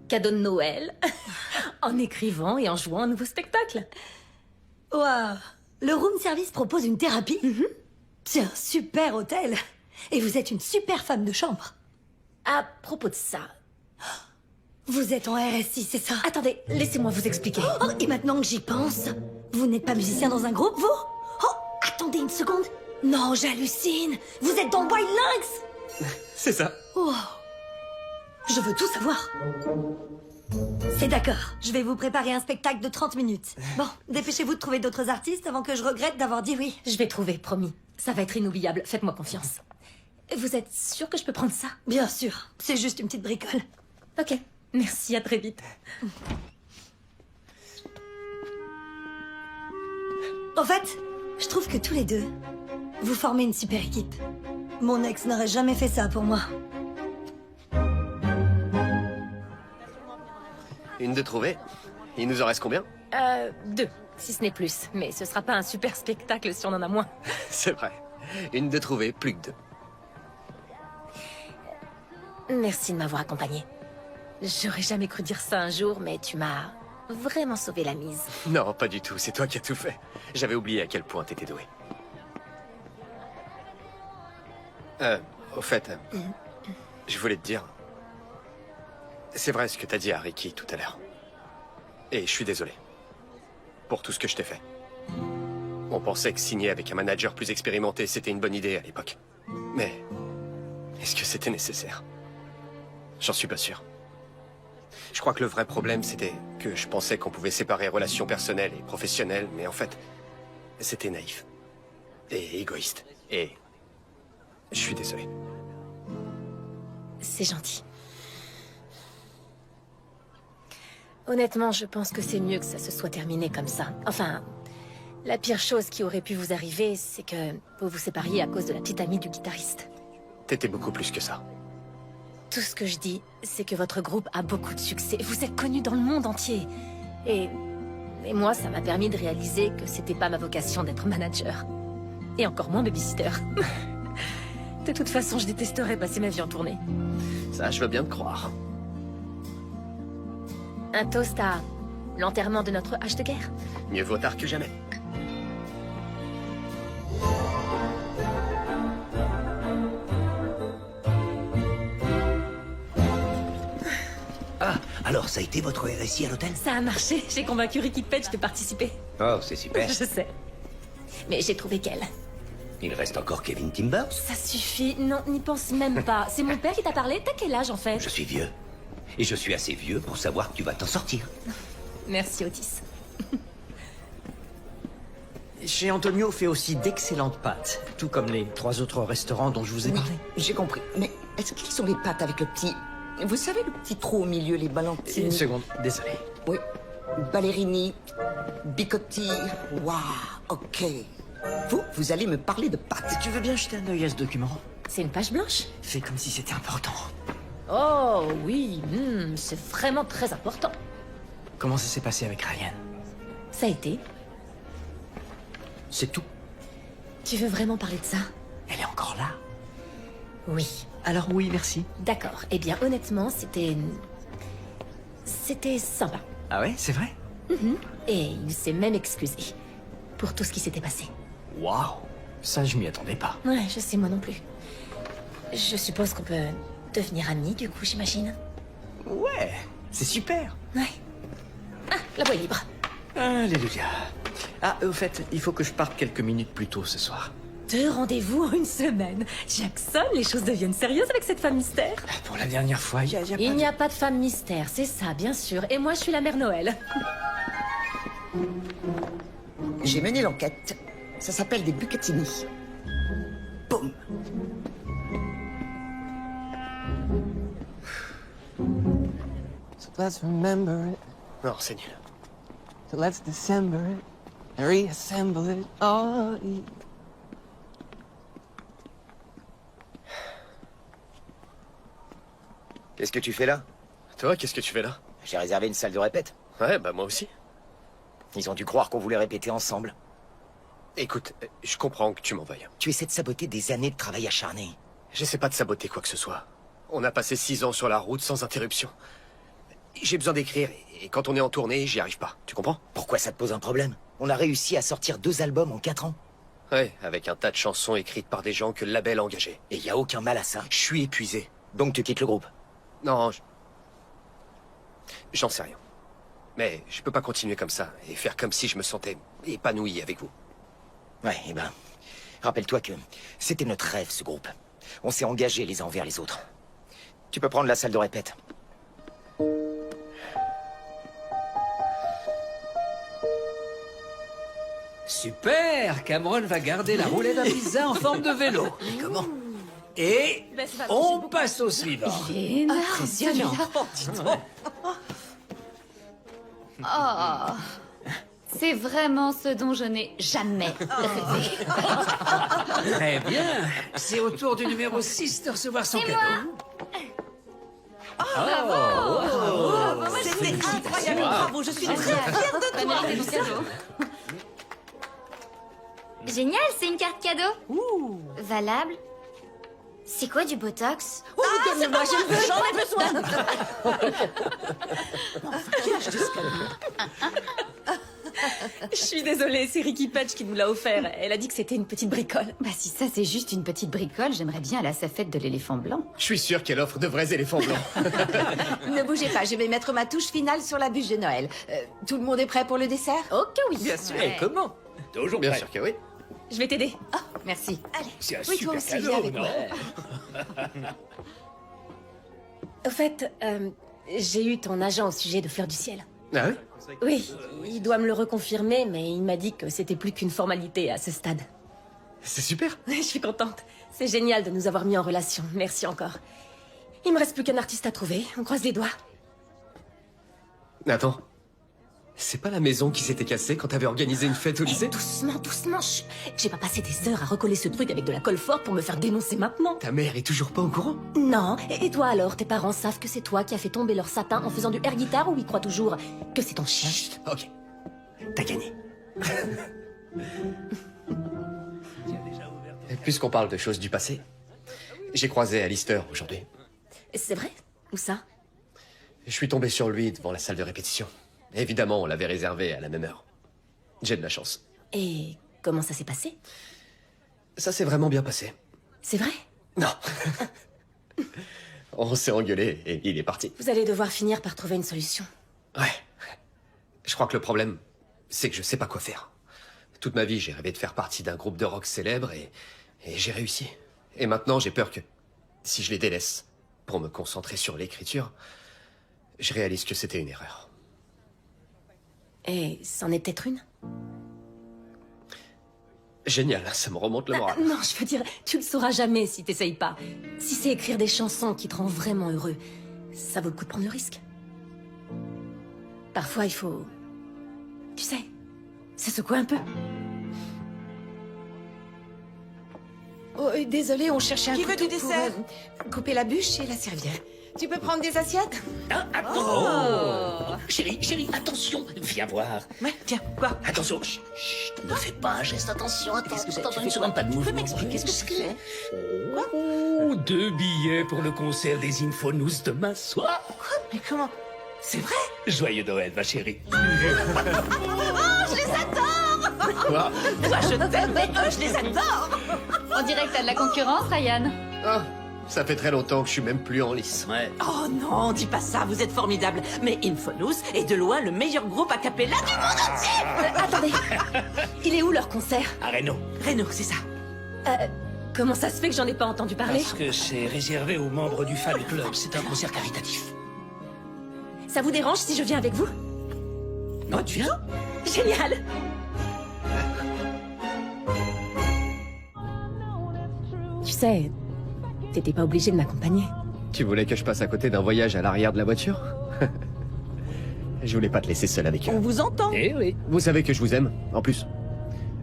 cadeau de Noël, en écrivant et en jouant un nouveau spectacle? Waouh! Le room service propose une thérapie? C'est un super hôtel. Et vous êtes une super femme de chambre. À propos de ça, Vous êtes en RSI, c'est ça? Attendez, laissez-moi vous expliquer. Oh, et maintenant que j'y pense, vous n'êtes pas musicien dans un groupe, vous? Oh, attendez une seconde. Non, j'hallucine. Vous êtes dans Wild Lynx? C'est ça. Oh. Je veux tout savoir. C'est d'accord. Je vais vous préparer un spectacle de 30 minutes. Bon, dépêchez-vous de trouver d'autres artistes avant que je regrette d'avoir dit oui. Je vais trouver, promis. Ça va être inoubliable, faites-moi confiance. Vous êtes sûr que je peux prendre ça? Bien sûr. C'est juste une petite bricole. Ok. Merci, à très vite. En fait, je trouve que tous les deux, vous formez une super équipe. Mon ex n'aurait jamais fait ça pour moi. Une de trouvée. Il nous en reste combien? 2, si ce n'est plus. Mais ce sera pas un super spectacle si on en a moins. C'est vrai. Une de trouvée, plus que 2. Merci de m'avoir accompagné. J'aurais jamais cru dire ça un jour, mais tu m'as vraiment sauvé la mise. Non, pas du tout. C'est toi qui as tout fait. J'avais oublié à quel point t'étais doué. Au fait, je voulais te dire... C'est vrai ce que t'as dit à Ricky tout à l'heure. Et je suis désolé. Pour tout ce que je t'ai fait. On pensait que signer avec un manager plus expérimenté, c'était une bonne idée à l'époque. Mais... est-ce que c'était nécessaire? J'en suis pas sûr. Je crois que le vrai problème, c'était que je pensais qu'on pouvait séparer relations personnelles et professionnelles, mais en fait, c'était naïf. Et égoïste. Et... je suis désolé. C'est gentil. Honnêtement, je pense que c'est mieux que ça se soit terminé comme ça. Enfin, la pire chose qui aurait pu vous arriver, c'est que vous vous sépariez à cause de la petite amie du guitariste. T'étais beaucoup plus que ça. Tout ce que je dis, c'est que votre groupe a beaucoup de succès. Vous êtes connu dans le monde entier. Et moi, ça m'a permis de réaliser que c'était pas ma vocation d'être manager. Et encore moins babysitter. De toute façon, je détesterais passer ma vie en tournée. Ça, je veux bien te croire. Un toast à l'enterrement de notre hache de guerre. Mieux vaut tard que jamais. Ah, alors ça a été votre RSI à l'hôtel? Ça a marché. J'ai convaincu Ricky Page de participer. Oh, c'est super. Je sais. Mais j'ai trouvé qu'elle. Il reste encore Kevin Timbers? Ça suffit. Non, n'y pense même pas. C'est mon père qui t'a parlé? T'as quel âge, en fait? Je suis vieux. Et je suis assez vieux pour savoir que tu vas t'en sortir. Merci, Otis. Chez Antonio fait aussi d'excellentes pâtes, tout comme les 3 autres restaurants dont je vous ai parlé. J'ai compris. Mais est-ce qu'ils sont les pâtes avec le petit... Vous savez, le petit trou au milieu, les ballantines? Une seconde, désolé. Oui. Ballerini, bicotti... Waouh, ok. Vous allez me parler de pâtes. Si tu veux bien jeter un œil à ce document? C'est une page blanche? Fais comme si c'était important. Oh, oui, c'est vraiment très important. Comment ça s'est passé avec Ryan? Ça a été. C'est tout? Tu veux vraiment parler de ça? Elle est encore là? Oui. Alors oui, merci. D'accord. Eh bien, honnêtement, c'était sympa. Ah ouais, c'est vrai? Et il s'est même excusé pour tout ce qui s'était passé. Waouh, ça je m'y attendais pas. Ouais, je sais, moi non plus. Je suppose qu'on peut devenir amis, du coup, j'imagine. Ouais, c'est super. Ouais. Ah, la voie est libre. Alléluia. Ah, au fait, il faut que je parte quelques minutes plus tôt ce soir. 2 rendez-vous en une semaine. Jackson, les choses deviennent sérieuses avec cette femme mystère. Pour la dernière fois, Il n'y a pas de femme mystère, c'est ça, bien sûr. Et moi, je suis la mère Noël. J'ai mené l'enquête. Ça s'appelle des bucatini. Boum. So let's remember it. Non, c'est nul. So let's dissemble it. And reassemble it. Oh, yeah. Qu'est-ce que tu fais là? Toi, qu'est-ce que tu fais là? J'ai réservé une salle de répète. Ouais, bah moi aussi. Ils ont dû croire qu'on voulait répéter ensemble. Écoute, je comprends que tu m'en veuilles. Tu essaies de saboter des années de travail acharné. J'essaie pas de saboter quoi que ce soit. On a passé 6 ans sur la route sans interruption. J'ai besoin d'écrire, et quand on est en tournée, j'y arrive pas. Tu comprends? Pourquoi ça te pose un problème? On a réussi à sortir 2 albums en 4 ans. Ouais, avec un tas de chansons écrites par des gens que le label a engagés. Et y a aucun mal à ça. Je suis épuisé. Donc tu quittes le groupe? Non, J'en sais rien. Mais je peux pas continuer comme ça et faire comme si je me sentais épanoui avec vous. Ouais, rappelle-toi que c'était notre rêve, ce groupe. On s'est engagés les uns envers les autres. Tu peux prendre la salle de répète. Super! Cameron va garder la roulette à pizza en forme de vélo. Mais comment? Et on passe au suivant. Impressionnant. Oh, c'est vraiment ce dont je n'ai jamais rêvé. Très bien. C'est au tour du numéro 6 de recevoir son cadeau. C'était incroyable, bravo, je suis très fière de toi. Méritez ton cadeau. Génial, c'est une carte cadeau. Valable. C'est quoi du Botox? Donne-le-moi, j'en ai besoin. Je suis désolée, c'est Ricky Patch qui nous l'a offert. Elle a dit que c'était une petite bricole. Bah si ça c'est juste une petite bricole, j'aimerais bien aller à sa fête de l'éléphant blanc. Je suis sûr qu'elle offre de vrais éléphants blancs. Ne bougez pas, je vais mettre ma touche finale sur la bûche de Noël. Tout le monde est prêt pour le dessert? Oh que oui. Bien sûr. Et comment? Toujours Bien prêt. sûr que oui. Je vais t'aider. Merci. Allez. C'est un Oui, toi super aussi, cadeau, viens avec non? moi. Au fait, j'ai eu ton agent au sujet de Fleur du Ciel. Ah oui? Oui, il doit me le reconfirmer, mais il m'a dit que c'était plus qu'une formalité à ce stade. C'est super. Je suis contente. C'est génial de nous avoir mis en relation. Merci encore. Il me reste plus qu'un artiste à trouver. On croise les doigts. Attends. C'est pas la maison qui s'était cassée quand t'avais organisé une fête au lycée? Doucement, doucement. Chut. J'ai pas passé des heures à recoller ce truc avec de la colle forte pour me faire dénoncer maintenant. Ta mère est toujours pas au courant? Non. Et toi alors, tes parents savent que c'est toi qui as fait tomber leur sapin en faisant du air guitar ou ils croient toujours que c'est ton chien? Chut, ok. T'as gagné. Et puisqu'on parle de choses du passé, j'ai croisé Alistair aujourd'hui. C'est vrai? Où ça? Je suis tombé sur lui devant la salle de répétition. Évidemment, on l'avait réservé à la même heure. J'ai de la chance. Et comment ça s'est passé? Ça s'est vraiment bien passé. C'est vrai? Non. On s'est engueulé et il est parti. Vous allez devoir finir par trouver une solution. Ouais. Je crois que le problème, c'est que je sais pas quoi faire. Toute ma vie, j'ai rêvé de faire partie d'un groupe de rock célèbre et j'ai réussi. Et maintenant, j'ai peur que, si je les délaisse pour me concentrer sur l'écriture, je réalise que c'était une erreur. Et c'en est peut-être une? Génial, ça me remonte le moral. Non, je veux dire, tu le sauras jamais si t'essayes pas. Si c'est écrire des chansons qui te rendent vraiment heureux, ça vaut le coup de prendre le risque. Parfois, il faut... Tu sais, se secouer un peu. Oh, désolé, on cherchait un Qui veut couteau du dessert? pour couper la bûche et la servir. Tu peux prendre des assiettes? Ah, attends. Chérie, attention. Viens voir. Ouais, tiens, quoi? Attention. Chut, ne fais pas un geste. Attention, attends une seconde, pas de Tu peux mouvement. m'expliquer ce que c'est? Oh, 2 billets pour le concert des Infonous demain soir. Quoi? Mais comment? C'est vrai? Joyeux Noël, ma chérie. Oh, je les adore! Quoi? Toi, je t'aime, mais eux, je les adore! On dirait que t'as de la concurrence, Ryan. Ah, ça fait très longtemps que je suis même plus en lice. Ouais. Oh non, dis pas ça, vous êtes formidables. Mais Infonous est de loin le meilleur groupe a cappella du monde entier! Attendez, il est où leur concert? À Reno. Reno, c'est ça. Comment ça se fait que j'en ai pas entendu parler? Parce que c'est réservé aux membres du fan club. C'est un concert caritatif. Ça vous dérange si je viens avec vous? Non, tu viens? Génial! Tu sais, t'étais pas obligé de m'accompagner. Tu voulais que je passe à côté d'un voyage à l'arrière de la voiture? Je voulais pas te laisser seul avec eux. On vous entend. Eh oui. Vous savez que je vous aime. En plus,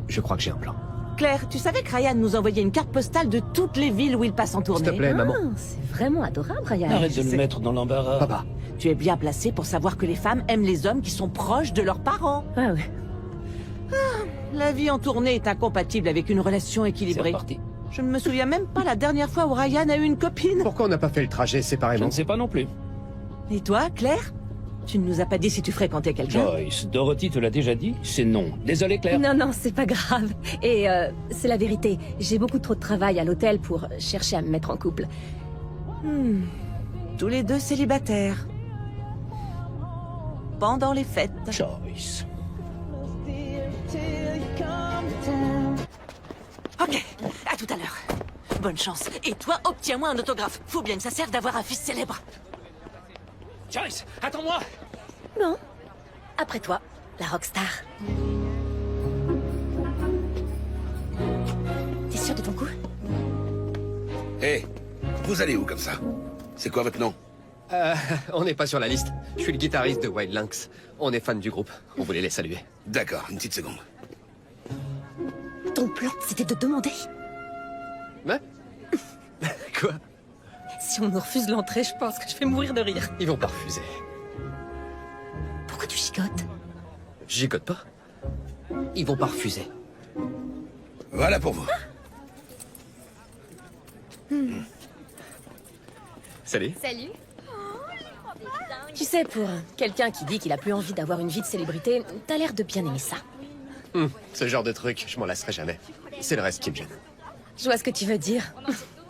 je crois que j'ai un plan. Claire, tu savais que Ryan nous envoyait une carte postale de toutes les villes où il passe en tournée? S'il te plaît, maman. C'est vraiment adorable, Ryan. Arrête de le mettre dans l'embarras. Papa. Tu es bien placé pour savoir que les femmes aiment les hommes qui sont proches de leurs parents. Ah ouais. La vie en tournée est incompatible avec une relation C'est équilibrée. reparti. Je ne me souviens même pas la dernière fois où Ryan a eu une copine. Pourquoi on n'a pas fait le trajet Je séparément? ne sais pas non plus. Et toi, Claire? Tu ne nous as pas dit si tu fréquentais quelqu'un? Joyce, Dorothy te l'a déjà dit? C'est non. Désolé, Claire. Non, non, c'est pas grave. Et c'est la vérité. J'ai beaucoup trop de travail à l'hôtel pour chercher à me mettre en couple. Tous les deux célibataires. pendant les fêtes. Joyce. Ok, à tout à l'heure. Bonne chance. Et toi, obtiens-moi un autographe. Faut bien que ça serve d'avoir un fils célèbre. Joyce, attends-moi. Bon, après toi, la rockstar. T'es sûr de ton coup? Hé, vous allez où comme ça? C'est quoi votre nom? On n'est pas sur la liste. Je suis le guitariste de Wild Lynx. On est fan du groupe. On voulait les saluer. D'accord, une petite seconde. Ton plan, c'était de demander. Ouais. Quoi? Si on nous refuse l'entrée, je pense que je vais mourir de rire. Ils vont pas refuser. Pourquoi tu chicotes? Je gigote pas. Ils vont pas refuser. Voilà pour vous. Salut. Salut. Tu sais, pour quelqu'un qui dit qu'il a plus envie d'avoir une vie de célébrité, t'as l'air de bien aimer ça. Ce genre de truc, je m'en lasserai jamais. C'est le reste qui me gêne. Je vois ce que tu veux dire.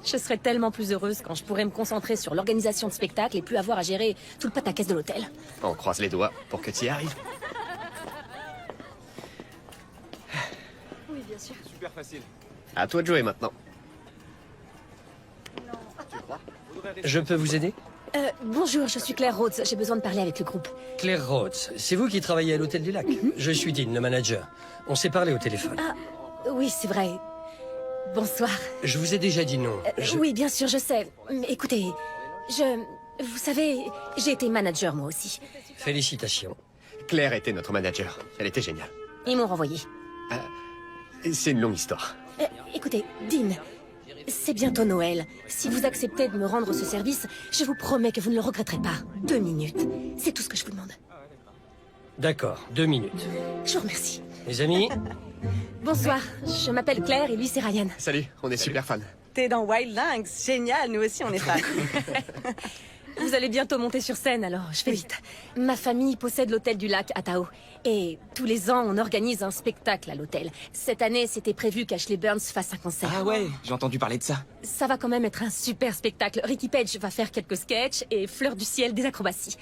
Je serais tellement plus heureuse quand je pourrais me concentrer sur l'organisation de spectacles et plus avoir à gérer tout le pataquès de l'hôtel. On croise les doigts pour que tu y arrives. Oui, bien sûr. Super facile. À toi de jouer maintenant. Je peux vous aider? Bonjour, je suis Claire Rhodes. J'ai besoin de parler avec le groupe. Claire Rhodes, c'est vous qui travaillez à l'Hôtel du Lac? Je suis Dean, le manager. On s'est parlé au téléphone. Ah, oui, c'est vrai. Bonsoir. Je vous ai déjà dit non. Oui, bien sûr, je sais. Mais écoutez, vous savez, j'ai été manager moi aussi. Félicitations. Claire était notre manager. Elle était géniale. Ils m'ont renvoyé. C'est une longue histoire. Écoutez, Dean, c'est bientôt Noël. Si vous acceptez de me rendre ce service, je vous promets que vous ne le regretterez pas. 2 minutes. C'est tout ce que je vous demande. D'accord, 2 minutes. Je vous remercie. Les amis? Bonsoir, je m'appelle Claire et lui c'est Ryan. Salut, on est super fans. T'es dans Wild Lynx. Génial, nous aussi on est fans. Vous allez bientôt monter sur scène, alors je fais vite. Ma famille possède l'hôtel du lac à Tao. Et tous les ans, on organise un spectacle à l'hôtel. Cette année, c'était prévu qu'Ashley Burns fasse un concert. Ah ouais, j'ai entendu parler de ça. Ça va quand même être un super spectacle. Ricky Page va faire quelques sketchs et Fleur du Ciel des acrobaties.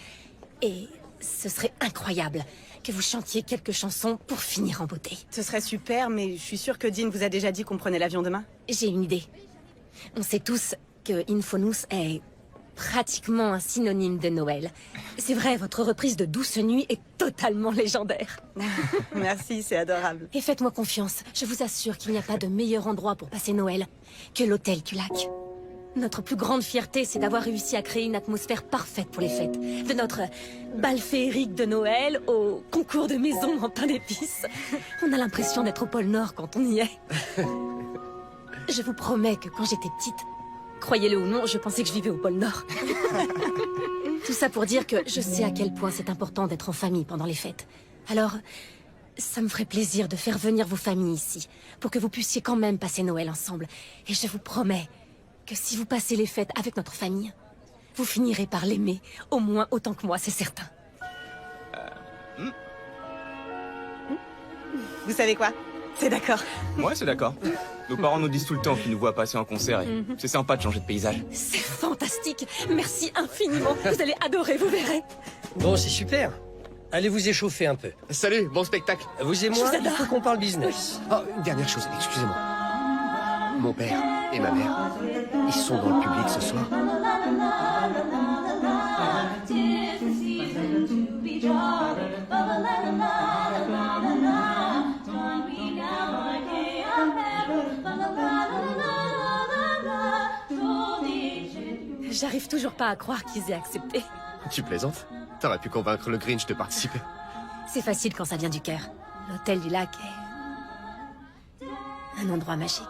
Et ce serait incroyable que vous chantiez quelques chansons pour finir en beauté. Ce serait super, mais je suis sûre que Dean vous a déjà dit qu'on prenait l'avion demain. J'ai une idée. On sait tous que Infonous est pratiquement un synonyme de Noël. C'est vrai, votre reprise de Douce Nuit est totalement légendaire. Merci, c'est adorable. Et faites-moi confiance, je vous assure qu'il n'y a pas de meilleur endroit pour passer Noël que l'hôtel du lac. Notre plus grande fierté, c'est d'avoir réussi à créer une atmosphère parfaite pour les fêtes. De notre bal féerique de Noël au concours de maison en pain d'épices. On a l'impression d'être au pôle Nord quand on y est. Je vous promets que quand j'étais petite, croyez-le ou non, je pensais que je vivais au pôle Nord. Tout ça pour dire que je sais à quel point c'est important d'être en famille pendant les fêtes. Alors, ça me ferait plaisir de faire venir vos familles ici, pour que vous puissiez quand même passer Noël ensemble. Et je vous promets que si vous passez les fêtes avec notre famille, vous finirez par l'aimer, au moins autant que moi, c'est certain. Vous savez quoi? C'est d'accord. Ouais, c'est d'accord. Nos parents nous disent tout le temps qu'ils nous voient passer en concert et c'est sympa de changer de paysage. C'est fantastique. Merci infiniment. Vous allez adorer, vous verrez. Bon, c'est super. Allez vous échauffer un peu. Salut, bon spectacle. Vous et moi, il faut qu'on parle business. Oh, une dernière chose, excusez-moi. Mon père et ma mère, ils sont dans le public ce soir. J'arrive toujours pas à croire qu'ils aient accepté. Tu plaisantes? T'aurais pu convaincre le Grinch de participer. C'est facile quand ça vient du cœur. L'hôtel du lac est un endroit magique.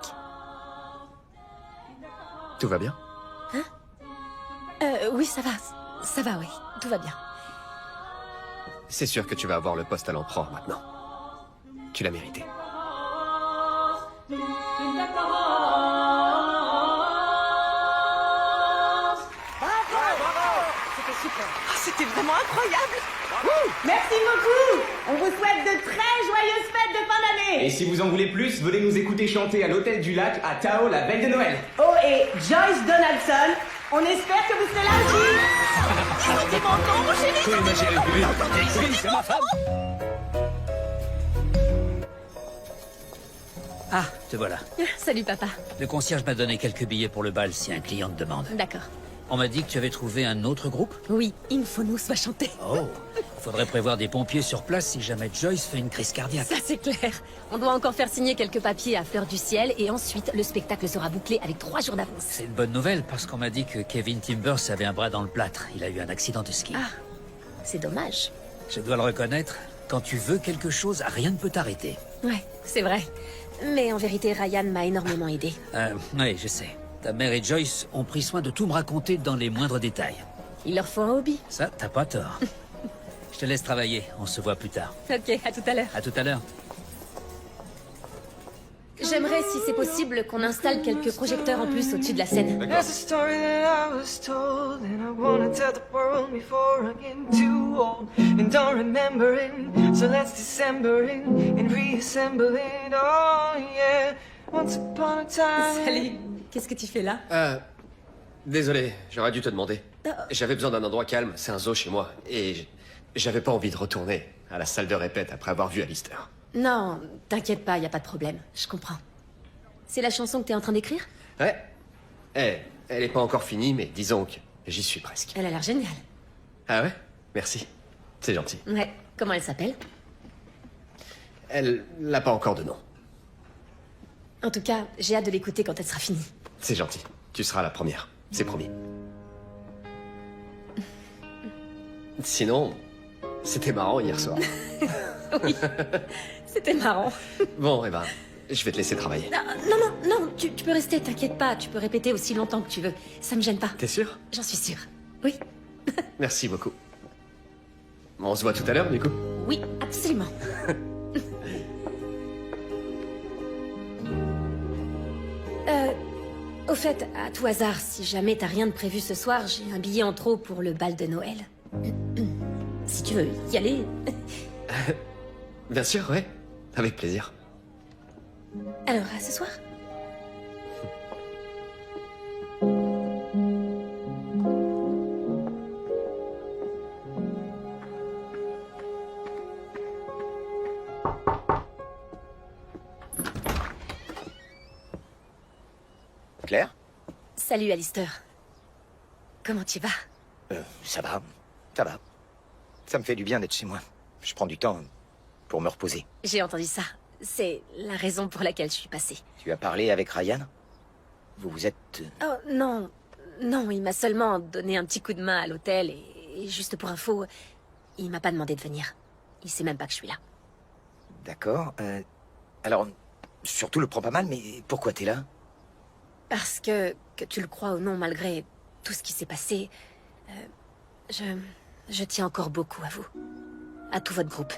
Tout va bien? Hein? Oui, ça va. Ça va, oui. Tout va bien. C'est sûr que tu vas avoir le poste à l'empereur maintenant. Tu l'as mérité. C'était vraiment incroyable. Merci beaucoup. On vous souhaite de très joyeuses fêtes de fin d'année. Et si vous en voulez plus, venez nous écouter chanter à l'Hôtel du Lac à Tao la veille de Noël. Oh, et Joyce Donaldson, on espère que vous serez là aussi. Ils sont mon chéri. Oui, ma chérie, oui. Viens ici, c'est ma femme. Ah, te voilà. Salut, papa. Le concierge m'a donné quelques billets pour le bal si un client te demande. D'accord. On m'a dit que tu avais trouvé un autre groupe. Oui, Infonus va chanter. Oh, il faudrait prévoir des pompiers sur place si jamais Joyce fait une crise cardiaque. Ça, c'est clair. On doit encore faire signer quelques papiers à Fleur du Ciel et ensuite, le spectacle sera bouclé avec 3 jours d'avance. C'est une bonne nouvelle parce qu'on m'a dit que Kevin Timbers avait un bras dans le plâtre. Il a eu un accident de ski. Ah, c'est dommage. Je dois le reconnaître, quand tu veux quelque chose, rien ne peut t'arrêter. Ouais, c'est vrai. Mais en vérité, Ryan m'a énormément aidé. Oui, je sais. Ta mère et Joyce ont pris soin de tout me raconter dans les moindres détails. Il leur faut un hobby. Ça, t'as pas tort. Je te laisse travailler, on se voit plus tard. Ok, à tout à l'heure. À tout à l'heure. J'aimerais, si c'est possible, qu'on installe quelques projecteurs en plus au-dessus de la scène. There's a story that I was told, and I wanna tell the world before I get too old and don't remember it. So let's dissemble it and reassemble it. Oh yeah, once upon a time. Salut, qu'est-ce que tu fais là? Désolé, j'aurais dû te demander. J'avais besoin d'un endroit calme, c'est un zoo chez moi, et j'avais pas envie de retourner à la salle de répète après avoir vu Alistair. Non, t'inquiète pas, y a pas de problème. Je comprends. C'est la chanson que t'es en train d'écrire? Ouais. Elle est pas encore finie, mais disons que j'y suis presque. Elle a l'air géniale. Ah ouais? Merci. C'est gentil. Ouais. Comment elle s'appelle? Elle n'a pas encore de nom. En tout cas, j'ai hâte de l'écouter quand elle sera finie. C'est gentil. Tu seras la première. C'est promis. Sinon, c'était marrant hier soir. Oui, c'était marrant. Bon, eh ben, je vais te laisser travailler. Non, tu peux rester, t'inquiète pas. Tu peux répéter aussi longtemps que tu veux. Ça me gêne pas. T'es sûr? J'en suis sûre. Oui. Merci beaucoup. On se voit tout à l'heure, du coup? Oui, absolument. Au fait, à tout hasard, si jamais t'as rien de prévu ce soir, j'ai un billet en trop pour le bal de Noël. Si tu veux y aller. Bien sûr, ouais. Avec plaisir. Alors, à ce soir. Claire? Salut, Alistair. Comment tu vas? Ça va. Ça va. Ça me fait du bien d'être chez moi. Je prends du temps pour me reposer. J'ai entendu ça. C'est la raison pour laquelle je suis passée. Tu as parlé avec Ryan? Vous vous êtes... Oh, non. Non, il m'a seulement donné un petit coup de main à l'hôtel et juste pour info, il m'a pas demandé de venir. Il sait même pas que je suis là. D'accord. Alors, surtout le prends pas mal, mais pourquoi t'es là? Parce que tu le crois ou non, malgré tout ce qui s'est passé, je tiens encore beaucoup à vous. À tout votre groupe.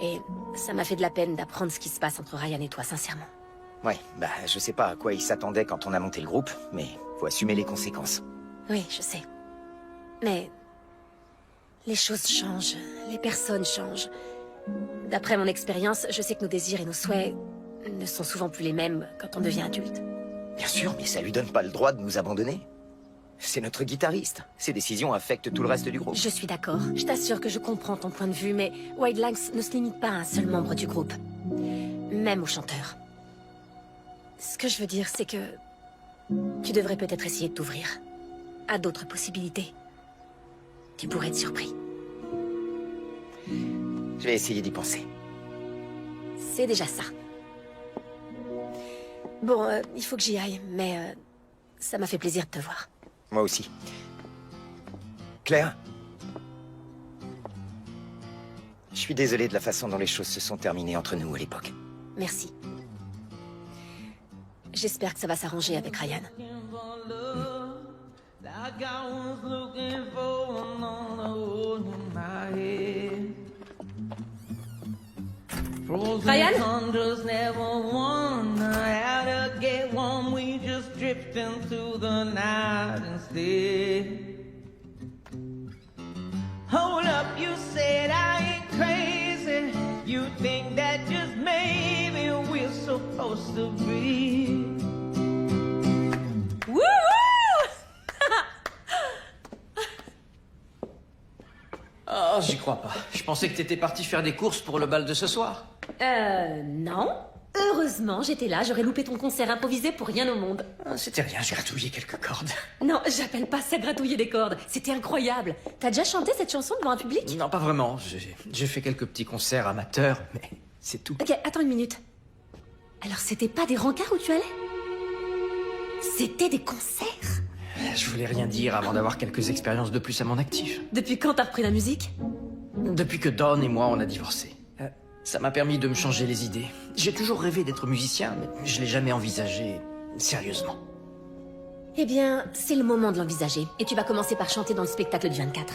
Et ça m'a fait de la peine d'apprendre ce qui se passe entre Ryan et toi, sincèrement. Ouais, bah, je sais pas à quoi il s'attendait quand on a monté le groupe, mais faut assumer les conséquences. Oui, je sais. Mais les choses changent, les personnes changent. D'après mon expérience, je sais que nos désirs et nos souhaits ne sont souvent plus les mêmes quand on devient adulte. Bien sûr, mais ça lui donne pas le droit de nous abandonner. C'est notre guitariste. Ses décisions affectent tout le reste du groupe. Je suis d'accord. Je t'assure que je comprends ton point de vue, mais Wild Lynx ne se limite pas à un seul membre du groupe. Même au chanteur. Ce que je veux dire, c'est que tu devrais peut-être essayer de t'ouvrir à d'autres possibilités. Tu pourrais être surpris. Je vais essayer d'y penser. C'est déjà ça. Bon, il faut que j'y aille, mais ça m'a fait plaisir de te voir. Moi aussi. Claire? Je suis désolé de la façon dont les choses se sont terminées entre nous à l'époque. Merci. J'espère que ça va s'arranger avec Ryan. Ryan? Hold up, you said I ain't crazy. You think that just maybe we're supposed to be. Wouhou! Oh, j'y crois pas. Je pensais que t'étais parti faire des courses pour le bal de ce soir. Non. Heureusement, j'étais là, j'aurais loupé ton concert improvisé pour rien au monde. C'était rien, j'ai gratouillé quelques cordes. Non, j'appelle pas ça gratouiller des cordes. C'était incroyable. T'as déjà chanté cette chanson devant un public? Non, pas vraiment. J'ai fait quelques petits concerts amateurs, mais c'est tout. Ok, attends une minute. Alors c'était pas des rencarts où tu allais? C'était des concerts? Je voulais rien dire avant d'avoir quelques expériences de plus à mon actif. Depuis quand t'as repris la musique? Depuis que Don et moi on a divorcé. Ça m'a permis de me changer les idées. J'ai toujours rêvé d'être musicien, mais je l'ai jamais envisagé sérieusement. Eh bien, c'est le moment de l'envisager. Et tu vas commencer par chanter dans le spectacle du 24.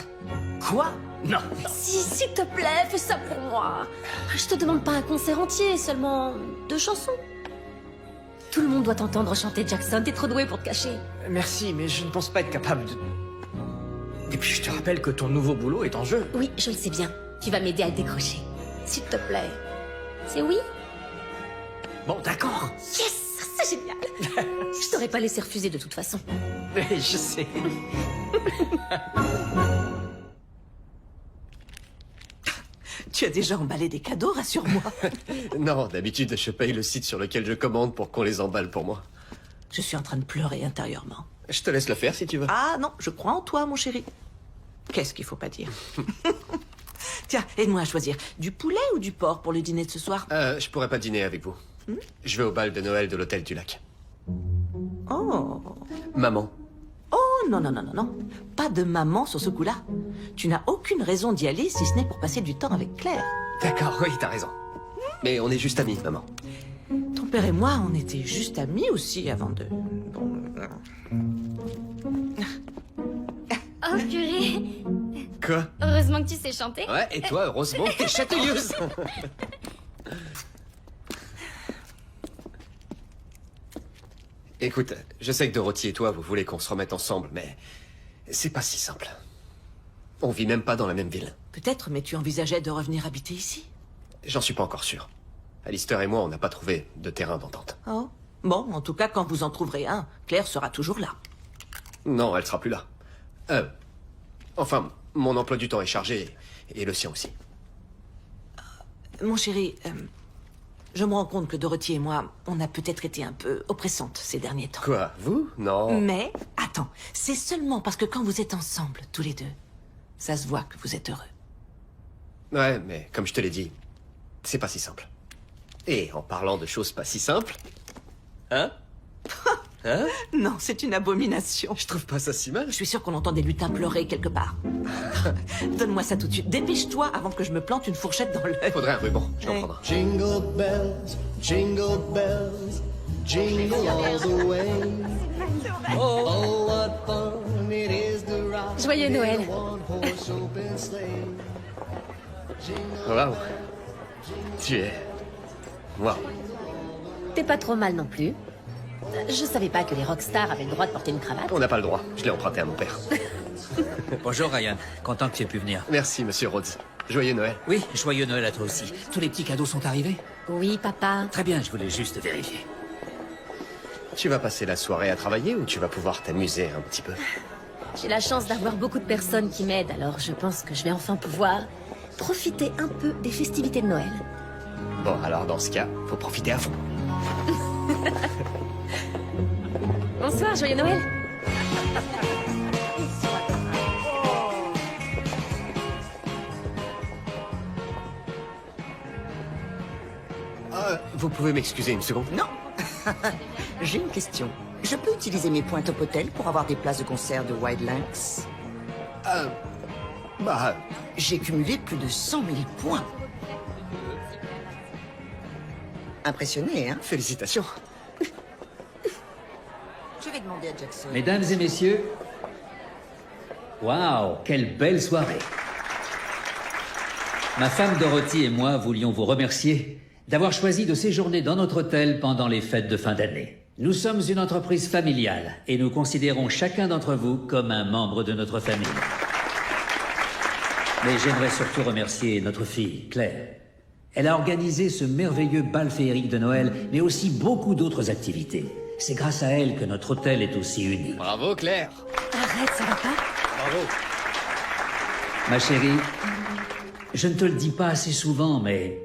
Quoi? Non. Si, s'il te plaît, fais ça pour moi. Je te demande pas un concert entier, seulement 2 chansons. Tout le monde doit t'entendre chanter Jackson, t'es trop doué pour te cacher. Merci, mais je ne pense pas être capable de... Et puis je te rappelle que ton nouveau boulot est en jeu. Oui, je le sais bien. Tu vas m'aider à le décrocher. S'il te plaît. C'est oui? Bon, d'accord. Yes! C'est génial! Je t'aurais pas laissé refuser de toute façon. Je sais. Tu as déjà emballé des cadeaux, rassure-moi. Non, d'habitude, je paye le site sur lequel je commande pour qu'on les emballe pour moi. Je suis en train de pleurer intérieurement. Je te laisse le faire si tu veux. Ah non, je crois en toi, mon chéri. Qu'est-ce qu'il faut pas dire? Tiens, aide-moi à choisir. Du poulet ou du porc pour le dîner de ce soir? Je pourrais pas dîner avec vous. Je vais au bal de Noël de l'Hôtel du Lac. Oh. Maman. Oh, non, non, non, non, non. Pas de maman sur ce coup-là. Tu n'as aucune raison d'y aller si ce n'est pour passer du temps avec Claire. D'accord, oui, t'as raison. Mais on est juste amis, maman. Ton père et moi, on était juste amis aussi avant de... Bon... Oh purée. Quoi? Heureusement que tu sais chanter. Ouais, et toi, heureusement, t'es chatouilleuse. Écoute, je sais que Dorothy et toi, vous voulez qu'on se remette ensemble, mais c'est pas si simple. On vit même pas dans la même ville. Peut-être, mais tu envisageais de revenir habiter ici? J'en suis pas encore sûr. Alistair et moi, on n'a pas trouvé de terrain d'entente. Oh. Bon, en tout cas, quand vous en trouverez un, Claire sera toujours là. Non, elle sera plus là. Enfin, mon emploi du temps est chargé, et le sien aussi. Mon chéri, je me rends compte que Dorothy et moi, on a peut-être été un peu oppressantes ces derniers temps. Quoi? Vous? Non. Mais, attends, c'est seulement parce que quand vous êtes ensemble, tous les deux, ça se voit que vous êtes heureux. Ouais, mais comme je te l'ai dit, c'est pas si simple. Et en parlant de choses pas si simples... Hein? Hein? Non, c'est une abomination. Je trouve pas ça si mal. Je suis sûre qu'on entend des lutins pleurer quelque part. Donne-moi ça tout de suite. Dépêche-toi avant que je me plante une fourchette dans l'œil. Faudrait un ruban, je vais en prendre un. Jingle bells, jingle all the way. Oh, what fun it is to ride. Joyeux Noël. Waouh. Tu es... Waouh. T'es pas trop mal non plus. Je savais pas que les rockstars avaient le droit de porter une cravate. On n'a pas le droit. Je l'ai emprunté à mon père. Bonjour Ryan, content que tu aies pu venir. Merci, monsieur Rhodes. Joyeux Noël. Oui, joyeux Noël à toi aussi. Tous les petits cadeaux sont arrivés? Oui, papa. Très bien, je voulais juste vérifier. Tu vas passer la soirée à travailler ou tu vas pouvoir t'amuser un petit peu? J'ai la chance d'avoir beaucoup de personnes qui m'aident, alors je pense que je vais enfin pouvoir profiter un peu des festivités de Noël. Bon, alors dans ce cas, faut profiter à fond. Bonsoir, joyeux Noël. Vous pouvez m'excuser une seconde? Non. J'ai une question. Je peux utiliser mes points Top Hotel pour avoir des places de concert de Wild Lynx? J'ai cumulé plus de 100 000 points. Impressionné, hein? Félicitations. Je vais demander à Jackson. Mesdames et messieurs, waouh, quelle belle soirée. Ma femme Dorothy et moi voulions vous remercier d'avoir choisi de séjourner dans notre hôtel pendant les fêtes de fin d'année. Nous sommes une entreprise familiale et nous considérons chacun d'entre vous comme un membre de notre famille. Mais j'aimerais surtout remercier notre fille, Claire. Elle a organisé ce merveilleux bal féerique de Noël, mais aussi beaucoup d'autres activités. C'est grâce à elle que notre hôtel est aussi unique. Bravo, Claire. Arrête, ça va pas? Bravo. Ma chérie, je ne te le dis pas assez souvent, mais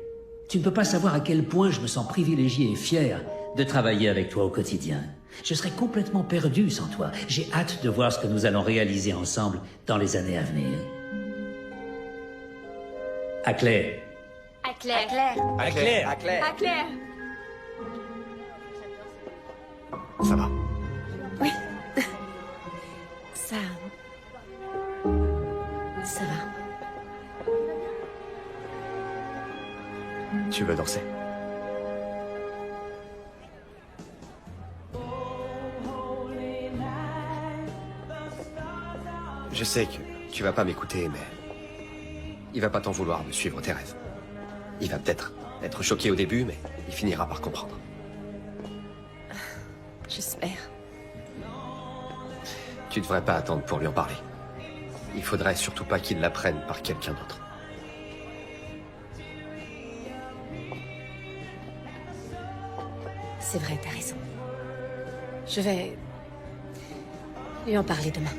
tu ne peux pas savoir à quel point je me sens privilégié et fier de travailler avec toi au quotidien. Je serais complètement perdu sans toi. J'ai hâte de voir ce que nous allons réaliser ensemble dans les années à venir. À Claire. À Claire. À Claire. À Claire. À Claire. Ça va. Oui. Ça... Ça va. Tu veux danser? Je sais que tu vas pas m'écouter, mais... il va pas t'en vouloir de suivre tes rêves. Il va peut-être être choqué au début, mais il finira par comprendre. J'espère. Tu devrais pas attendre pour lui en parler. Il faudrait surtout pas qu'il l'apprenne par quelqu'un d'autre. C'est vrai, t'as raison. Je vais lui en parler demain.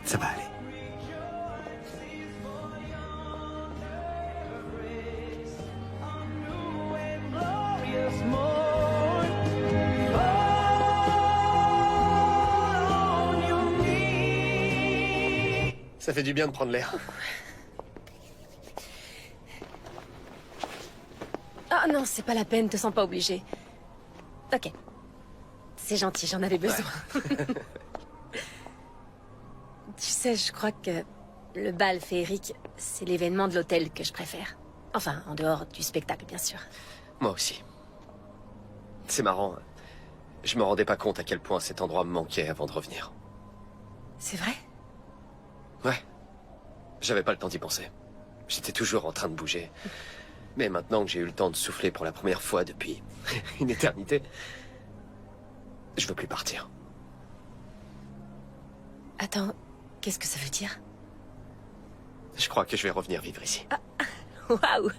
Ça va aller. Ça fait du bien de prendre l'air. Ah non, c'est pas la peine, te sens pas obligé. Ok. C'est gentil, j'en avais besoin. Tu sais, je crois que le bal féerique, c'est l'événement de l'hôtel que je préfère. Enfin, en dehors du spectacle, bien sûr. Moi aussi. C'est marrant. Je me rendais pas compte à quel point cet endroit me manquait avant de revenir. C'est vrai? Ouais. J'avais pas le temps d'y penser. J'étais toujours en train de bouger. Mais maintenant que j'ai eu le temps de souffler pour la première fois depuis une éternité, je veux plus partir. Attends, qu'est-ce que ça veut dire? Je crois que je vais revenir vivre ici. Waouh!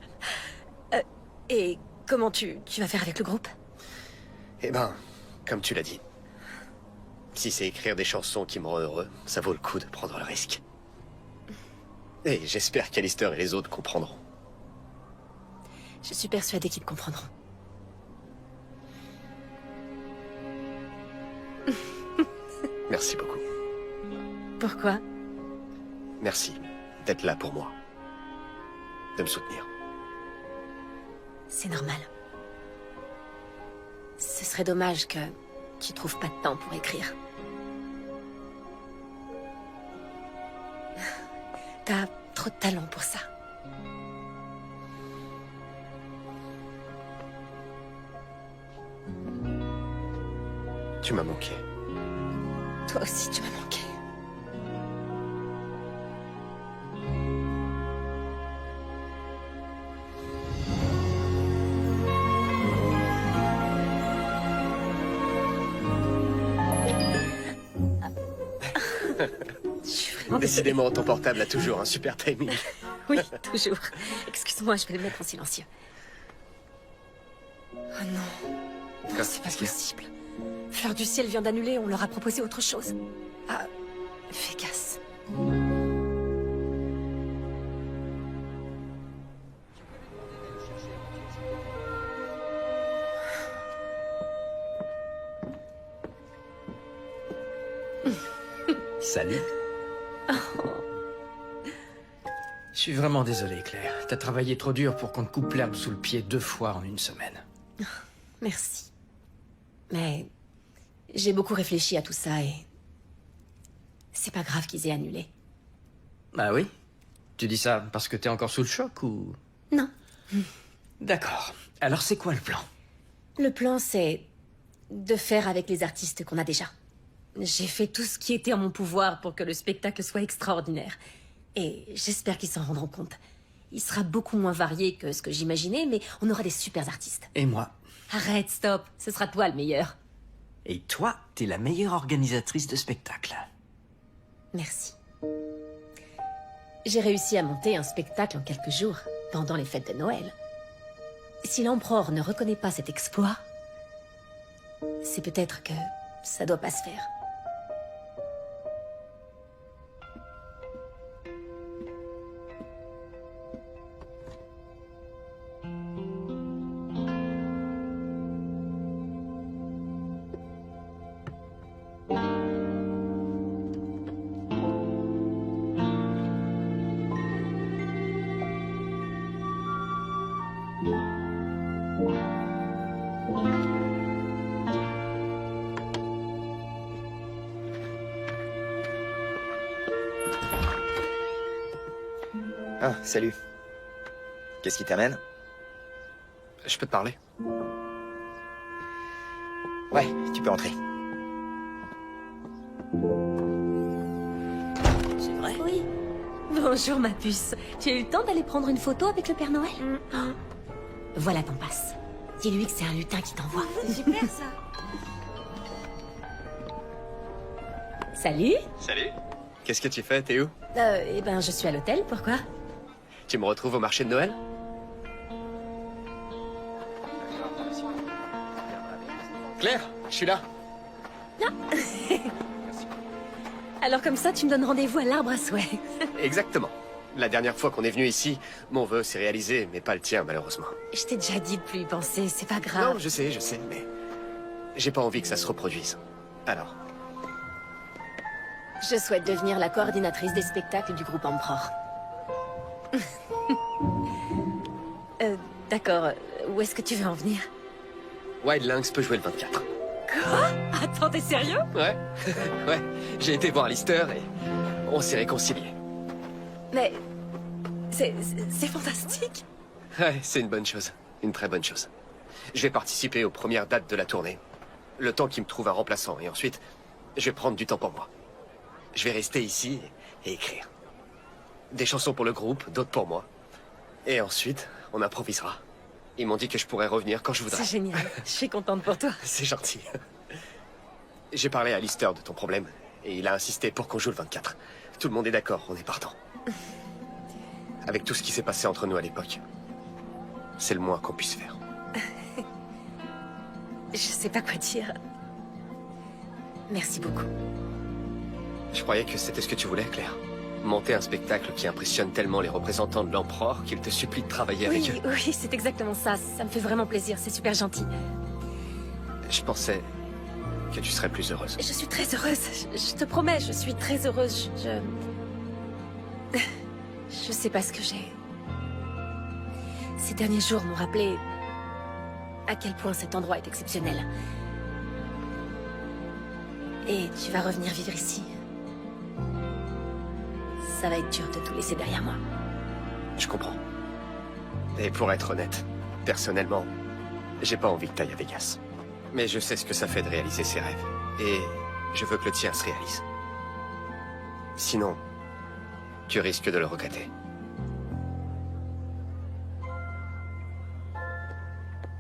Et comment tu vas faire avec le groupe? Eh ben, comme tu l'as dit. Si c'est écrire des chansons qui me rendent heureux, ça vaut le coup de prendre le risque. Et j'espère qu'Alistair et les autres comprendront. Je suis persuadée qu'ils comprendront. Merci beaucoup. Pourquoi? Merci d'être là pour moi. De me soutenir. C'est normal. Ce serait dommage que tu trouves pas de temps pour écrire. T'as trop de talent pour ça. Tu m'as manqué. Toi aussi, tu m'as manqué. Décidément, ton portable a toujours un super timing. Oui, toujours. Excuse-moi, je vais le mettre en silencieux. Oh non. Non, c'est pas possible. Fleur du Ciel vient d'annuler, on leur a proposé autre chose. Ah, Vegas. Salut. Je suis vraiment désolé, Claire. T'as travaillé trop dur pour qu'on te coupe l'herbe sous le pied 2 fois en 1 semaine. Merci. Mais j'ai beaucoup réfléchi à tout ça et... c'est pas grave qu'ils aient annulé. Bah oui. Tu dis ça parce que t'es encore sous le choc ou... Non. D'accord. Alors c'est quoi le plan? Le plan, c'est de faire avec les artistes qu'on a déjà. J'ai fait tout ce qui était en mon pouvoir pour que le spectacle soit extraordinaire. Et j'espère qu'ils s'en rendront compte. Il sera beaucoup moins varié que ce que j'imaginais, mais on aura des super artistes. Et moi? Arrête, stop. Ce sera toi le meilleur. Et toi, t'es la meilleure organisatrice de spectacle. Merci. J'ai réussi à monter un spectacle en quelques jours, pendant les fêtes de Noël. Si l'empereur ne reconnaît pas cet exploit, c'est peut-être que ça doit pas se faire. Ah, salut. Qu'est-ce qui t'amène? Je peux te parler? Ouais, tu peux entrer. C'est vrai? Oui. Bonjour, ma puce. Tu as eu le temps d'aller prendre une photo avec le Père Noël? Oh. Voilà ton passe. Dis-lui que c'est un lutin qui t'envoie. C'est super, ça. Salut. Salut. Qu'est-ce que tu fais? T'es où? Eh ben, je suis à l'hôtel, pourquoi? Tu me retrouves au marché de Noël? Claire, je suis là. Alors comme ça, tu me donnes rendez-vous à l'arbre à souhait. Exactement. La dernière fois qu'on est venu ici, mon vœu s'est réalisé, mais pas le tien, malheureusement. Je t'ai déjà dit de plus y penser, c'est pas grave. Non, je sais, mais... j'ai pas envie que ça se reproduise. Alors, Je souhaite devenir la coordinatrice des spectacles du groupe Emperor. D'accord, où est-ce que tu veux en venir? Wild Lynx peut jouer le 24. Quoi? Attends, t'es sérieux? Ouais, ouais. J'ai été voir Lister et on s'est réconciliés. Mais... c'est fantastique. Ouais, c'est une bonne chose. Une très bonne chose. Je vais participer aux premières dates de la tournée. Le temps qui me trouve un remplaçant. Et ensuite, je vais prendre du temps pour moi. Je vais rester ici et écrire. Des chansons pour le groupe, d'autres pour moi. Et ensuite, on improvisera. Ils m'ont dit que je pourrais revenir quand je voudrais. C'est génial. Je suis contente pour toi. C'est gentil. J'ai parlé à Lister de ton problème. Et il a insisté pour qu'on joue le 24. Tout le monde est d'accord, on est partant. Avec tout ce qui s'est passé entre nous à l'époque. C'est le moins qu'on puisse faire. Je sais pas quoi dire. Merci beaucoup. Je croyais que c'était ce que tu voulais, Claire. Monter un spectacle qui impressionne tellement les représentants de l'Empereur qu'ils te supplient de travailler avec eux. Oui, c'est exactement ça. Ça me fait vraiment plaisir. C'est super gentil. Je pensais que tu serais plus heureuse. Je suis très heureuse. Je te promets, je suis très heureuse. Je sais pas ce que j'ai. Ces derniers jours m'ont rappelé à quel point cet endroit est exceptionnel. Et tu vas revenir vivre ici. Ça va être dur de tout laisser derrière moi. Je comprends. Et pour être honnête, personnellement, j'ai pas envie que t'ailles à Vegas. Mais je sais ce que ça fait de réaliser ses rêves. Et je veux que le tien se réalise. Sinon, tu risques de le regretter.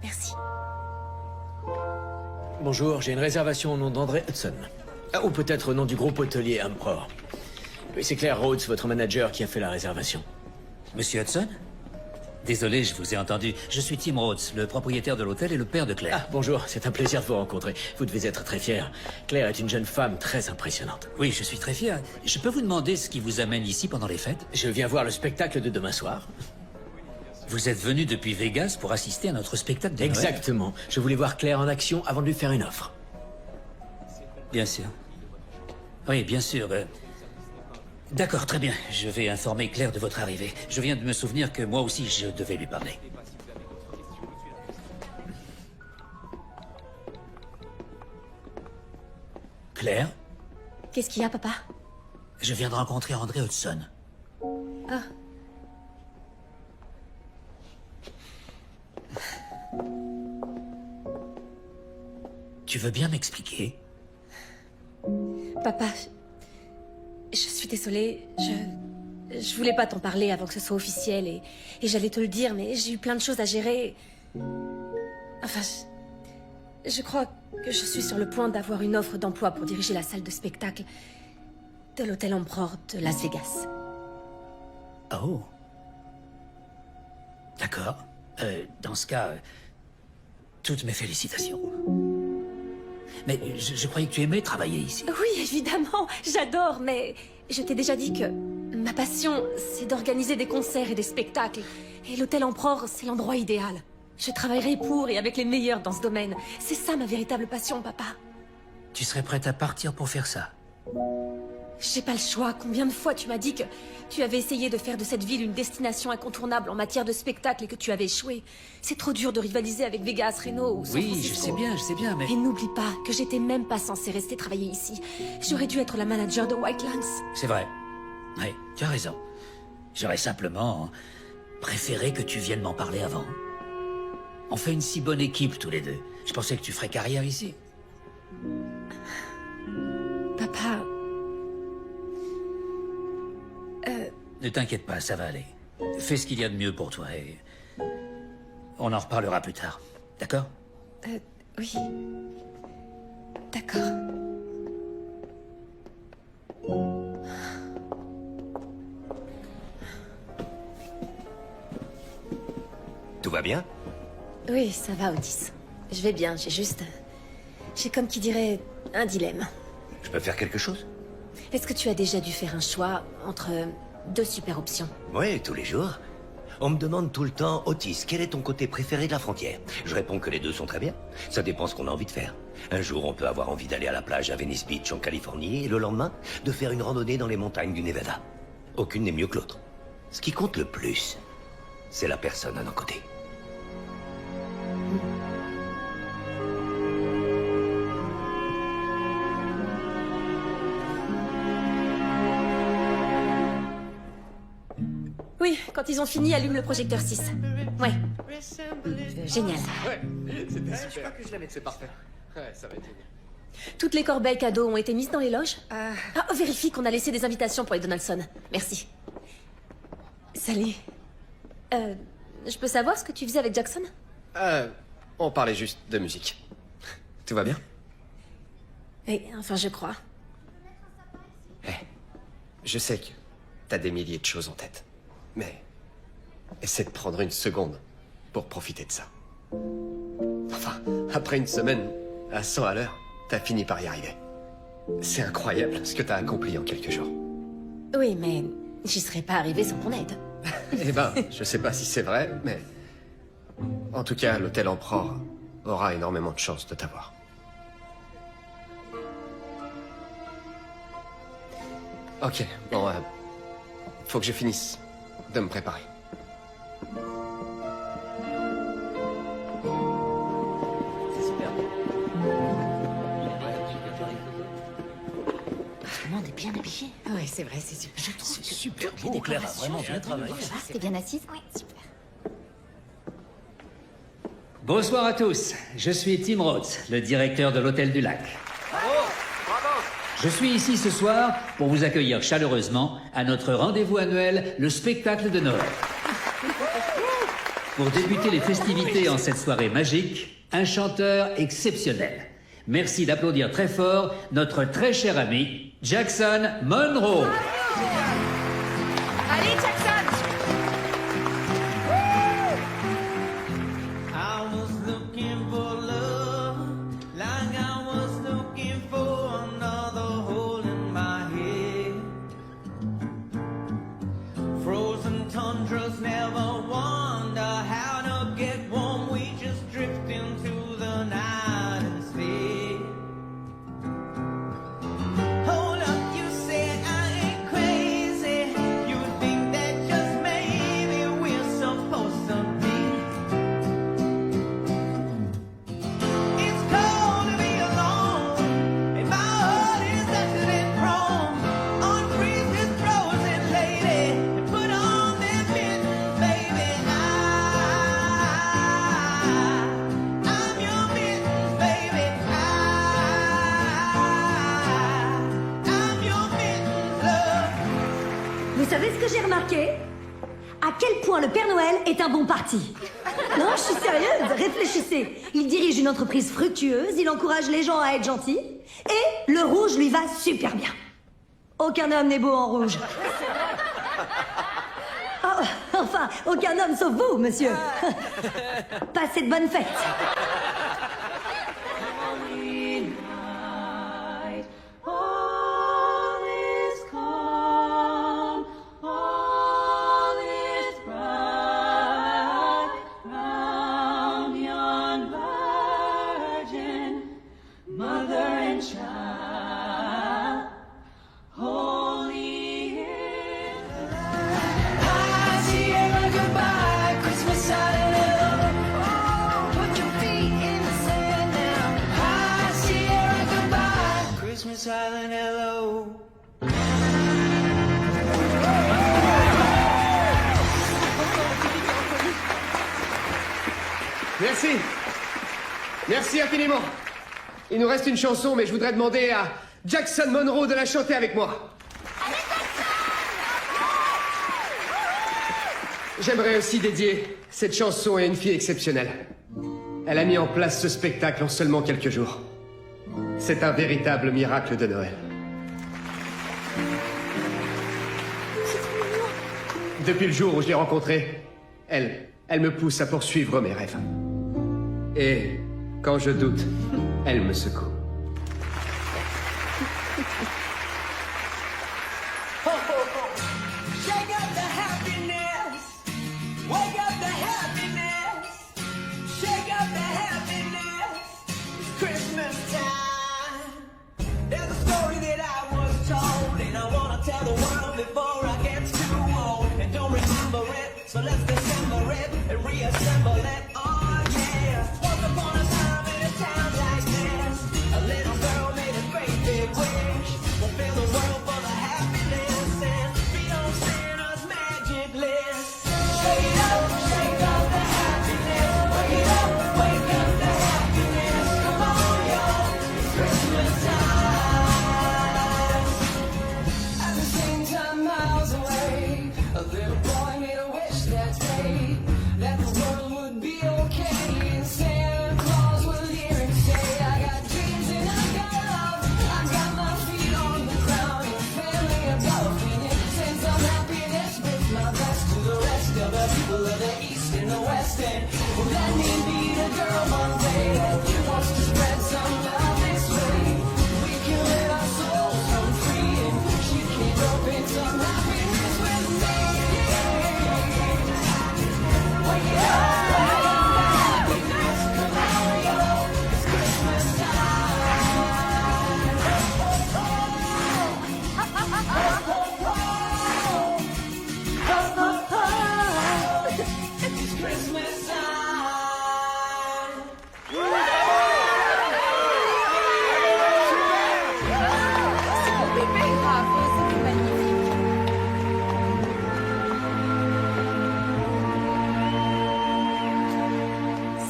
Merci. Bonjour, j'ai une réservation au nom d'André Hudson. Ou peut-être au nom du groupe hôtelier Emperor. Oui, c'est Claire Rhodes, votre manager, qui a fait la réservation. Monsieur Hudson? Désolé, je vous ai entendu. Je suis Tim Rhodes, le propriétaire de l'hôtel et le père de Claire. Ah, bonjour, c'est un plaisir de vous rencontrer. Vous devez être très fier. Claire est une jeune femme très impressionnante. Oui, je suis très fier. Je peux vous demander ce qui vous amène ici pendant les fêtes? Je viens voir le spectacle de demain soir. Vous êtes venu depuis Vegas pour assister à notre spectacle de Noël? Exactement. Je voulais voir Claire en action avant de lui faire une offre. Bien sûr. Oui, bien sûr. D'accord, très bien. Je vais informer Claire de votre arrivée. Je viens de me souvenir que moi aussi, je devais lui parler. Claire, Qu'est-ce qu'il y a, papa? je viens de rencontrer André Hudson. Ah. Tu veux bien m'expliquer? Papa, je suis désolée. Je voulais pas t'en parler avant que ce soit officiel et j'allais te le dire, mais j'ai eu plein de choses à gérer. Enfin, je crois que je suis sur le point d'avoir une offre d'emploi pour diriger la salle de spectacle de l'hôtel Emperor de Las Vegas. Oh. D'accord. Dans ce cas, toutes mes félicitations. Mais je croyais que tu aimais travailler ici. Oui, évidemment, j'adore, mais je t'ai déjà dit que ma passion, c'est d'organiser des concerts et des spectacles. Et l'hôtel Emperor, c'est l'endroit idéal. Je travaillerai pour et avec les meilleurs dans ce domaine. C'est ça ma véritable passion, papa. Tu serais prête à partir pour faire ça? J'ai pas le choix. Combien de fois tu m'as dit que tu avais essayé de faire de cette ville une destination incontournable en matière de spectacle et que tu avais échoué? C'est trop dur de rivaliser avec Vegas, Reno ou San Oui, Francisco. je sais bien, mais... Et n'oublie pas que j'étais même pas censée rester travailler ici. J'aurais dû être la manager de White Lynx. C'est vrai. Oui, tu as raison. J'aurais simplement préféré que tu viennes m'en parler avant. On fait une si bonne équipe tous les deux. Je pensais que tu ferais carrière ici. Papa... Ne t'inquiète pas, ça va aller. Fais ce qu'il y a de mieux pour toi et... on en reparlera plus tard. D'accord? Oui. D'accord. Tout va bien? Oui, ça va, Otis. Je vais bien, j'ai comme qui dirait un dilemme. Je peux faire quelque chose? Est-ce que tu as déjà dû faire un choix entre deux super options? Oui, tous les jours. On me demande tout le temps, Otis, quel est ton côté préféré de la frontière? Je réponds que les deux sont très bien. Ça dépend ce qu'on a envie de faire. Un jour, on peut avoir envie d'aller à la plage à Venice Beach en Californie, et le lendemain, de faire une randonnée dans les montagnes du Nevada. Aucune n'est mieux que l'autre. Ce qui compte le plus, c'est la personne à nos côtés. Oui, quand ils ont fini, allume le projecteur 6. Ouais. Génial. Ouais, c'était super. Je crois que je la mette, c'est parfait. Ouais, ça va être génial. Toutes les corbeilles cadeaux ont été mises dans les loges? Vérifie qu'on a laissé des invitations pour les Donaldson. Merci. Salut. Je peux savoir ce que tu faisais avec Jackson? On parlait juste de musique. Tout va bien? Oui, enfin, je crois. Je sais que t'as des milliers de choses en tête. Mais essaie de prendre une seconde pour profiter de ça. Enfin, après une semaine à 100 à l'heure, t'as fini par y arriver. C'est incroyable ce que t'as accompli en quelques jours. Oui, mais j'y serais pas arrivée sans ton aide. Eh ben, je sais pas si c'est vrai, mais... En tout cas, l'hôtel Emperor aura énormément de chance de t'avoir. Ok, bon, faut que je finisse de me préparer. Tout le monde est bien habillé. Ouais, c'est vrai, c'est super. Je trouve super beau. Claire a vraiment bien travaillé. T'es bien assise? Oui, super. Bonsoir à tous. Je suis Tim Rhodes, le directeur de l'Hôtel du Lac. Je suis ici ce soir pour vous accueillir chaleureusement à notre rendez-vous annuel, le spectacle de Noël. Pour débuter les festivités en cette soirée magique, un chanteur exceptionnel. Merci d'applaudir très fort notre très cher ami, Jackson Monroe. Allez, Jackson! I was looking for love, like I was looking for another hole in my head. Frozen tundras never wonder how to get warm. We just drift into the night instead. Hold up, you said I ain't crazy. You think that just maybe we're supposed to be. It's cold to be alone, and my heart is accident prone. Unfreeze this frozen lady and put on them mittens, baby. I'm your mittens, baby. I'm your mittens, love. Vous savez ce que j'ai remarqué? À quel point le Père Noël est un bon parti. Non, je suis sérieuse, réfléchissez. Il dirige une entreprise fructueuse, il encourage les gens à être gentils, et le rouge lui va super bien. Aucun homme n'est beau en rouge. Oh, enfin, aucun homme sauf vous, monsieur. Passez de bonnes fêtes. All is calm, all is bright, round yon virgin, mother and child, holy is the light. I see a goodbye, Christmas silent. Oh, put your feet Merci. Merci infiniment. Il nous reste une chanson, mais je voudrais demander à Jackson Monroe de la chanter avec moi. J'aimerais aussi dédier cette chanson à une fille exceptionnelle. Elle a mis en place ce spectacle en seulement quelques jours. C'est un véritable miracle de Noël. Depuis le jour où je l'ai rencontrée, elle me pousse à poursuivre mes rêves. Et quand je doute, elle me secoue. Shake up the happiness. Wake up the happiness. Shake up the happiness. It's Christmas time. There's a story that I was told, and I wanna tell the world before I get too old. And don't remember it, so let's dissemble it and reassemble it. Oh yeah. Once upon a time in a town like this, a little girl made a great big wish. Fulfill the world full of happiness and be on Santa's magic list. Shake up the happiness. Wake up the happiness. Come on, y'all, it's Christmas time. At the same time, miles away, a little boy made a wish that day that the world would be okay. And Santa Claus would hear and say, I got dreams and I got love. I got my feet on the ground and family above me. And send some happiness with my best to the rest of the people of the East and the West. And well, let me be the girl one day that wants to spread some love this way. We can let our souls come free and she can open some happiness with me. Wake up!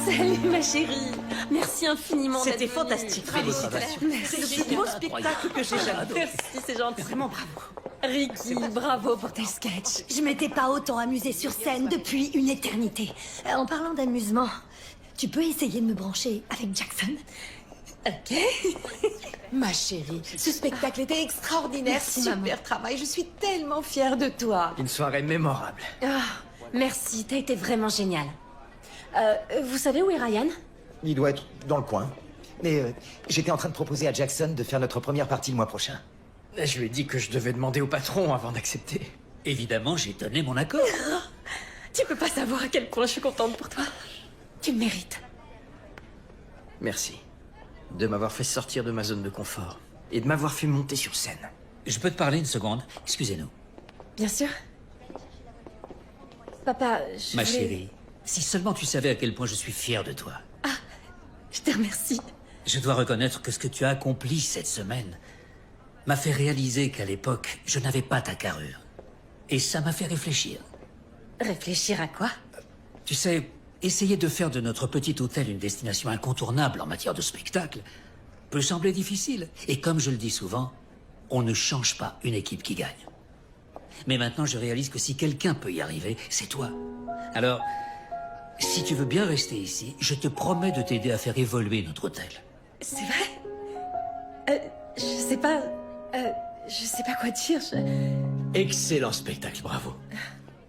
Salut ma chérie. Merci infiniment. C'était d'être venue. fantastique, Bravo, félicitations. Claire. C'est Merci. le plus beau spectacle que j'ai jamais vu. Merci, c'est gentil. Vraiment bravo. Ricky, bravo pour tes sketchs. Je m'étais pas autant amusée sur scène depuis une éternité. En parlant d'amusement, tu peux essayer de me brancher avec Jackson? Ok. Ma chérie, ce spectacle était extraordinaire. Merci, Super maman. travail. Je suis tellement fière de toi. Une soirée mémorable. Ah, merci, t'as été vraiment génial. Vous savez où est Ryan? Il doit être dans le coin. Mais j'étais en train de proposer à Jackson de faire notre première partie le mois prochain. Je lui ai dit que je devais demander au patron avant d'accepter. Évidemment, j'ai donné mon accord. Tu peux pas savoir à quel point je suis contente pour toi. Tu le mérites. Merci de m'avoir fait sortir de ma zone de confort et de m'avoir fait monter sur scène. Je peux te parler une seconde? Excusez-nous. Bien sûr. Papa, je Ma voulais- chérie, si seulement tu savais à quel point je suis fier de toi. Je te remercie. Je dois reconnaître que ce que tu as accompli cette semaine m'a fait réaliser qu'à l'époque, je n'avais pas ta carrure. Et ça m'a fait réfléchir. Réfléchir à quoi? Tu sais, essayer de faire de notre petit hôtel une destination incontournable en matière de spectacle peut sembler difficile. Et comme je le dis souvent, on ne change pas une équipe qui gagne. Mais maintenant, je réalise que si quelqu'un peut y arriver, c'est toi. Alors, si tu veux bien rester ici, je te promets de t'aider à faire évoluer notre hôtel. C'est vrai? Je sais pas... je sais pas quoi dire. Excellent spectacle, bravo.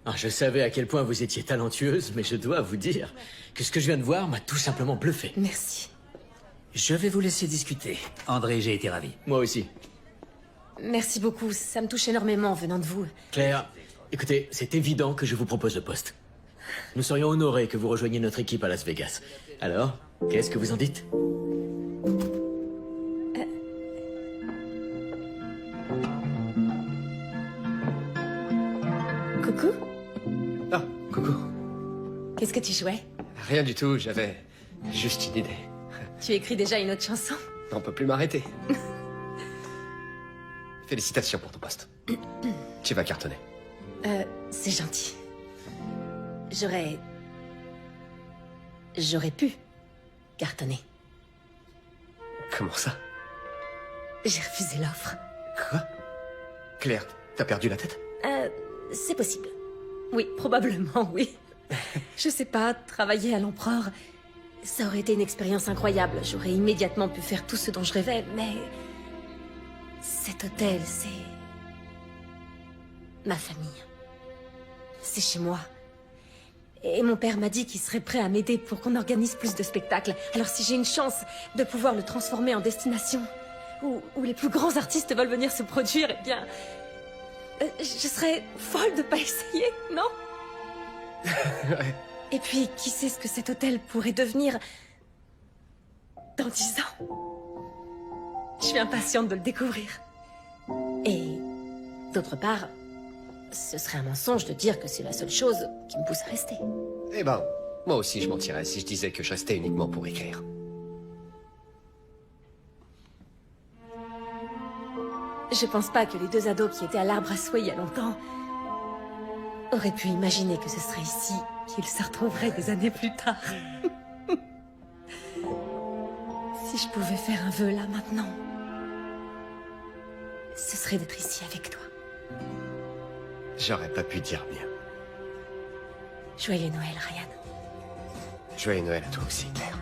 Ah, je savais à quel point vous étiez talentueuse, mais je dois vous dire que ce que je viens de voir m'a tout simplement bluffé. Merci. Je vais vous laisser discuter. André, j'ai été ravi. Moi aussi. Merci beaucoup, ça me touche énormément venant de vous. Claire, écoutez, c'est évident que je vous propose le poste. Nous serions honorés que vous rejoigniez notre équipe à Las Vegas. Alors, qu'est-ce que vous en dites? Coucou? Ah, coucou. Qu'est-ce que tu jouais? Rien du tout, j'avais juste une idée. Tu écris déjà une autre chanson? On peut plus m'arrêter. Félicitations pour ton poste. Tu vas cartonner. C'est gentil. J'aurais j'aurais pu cartonner. Comment ça? J'ai refusé l'offre. Quoi? Claire, t'as perdu la tête? C'est possible. Oui, probablement, oui. Je sais pas, travailler à l'Empereur, ça aurait été une expérience incroyable. J'aurais immédiatement pu faire tout ce dont je rêvais, mais... cet hôtel, c'est... ma famille. C'est chez moi. Et mon père m'a dit qu'il serait prêt à m'aider pour qu'on organise plus de spectacles. Alors si j'ai une chance de pouvoir le transformer en destination, où les plus grands artistes veulent venir se produire, eh bien... je serais folle de pas essayer, non? Et puis, qui sait ce que cet hôtel pourrait devenir... dans 10 ans? Je suis impatiente de le découvrir. Et... d'autre part, ce serait un mensonge de dire que c'est la seule chose qui me pousse à rester. Eh ben, moi aussi je mentirais si je disais que je restais uniquement pour écrire. Je pense pas que les deux ados qui étaient à l'arbre à souhait il y a longtemps auraient pu imaginer que ce serait ici qu'ils se retrouveraient des années plus tard. Si je pouvais faire un vœu là maintenant, ce serait d'être ici avec toi. J'aurais pas pu dire mieux. Joyeux Noël, Ryan. Joyeux Noël à toi aussi, Claire.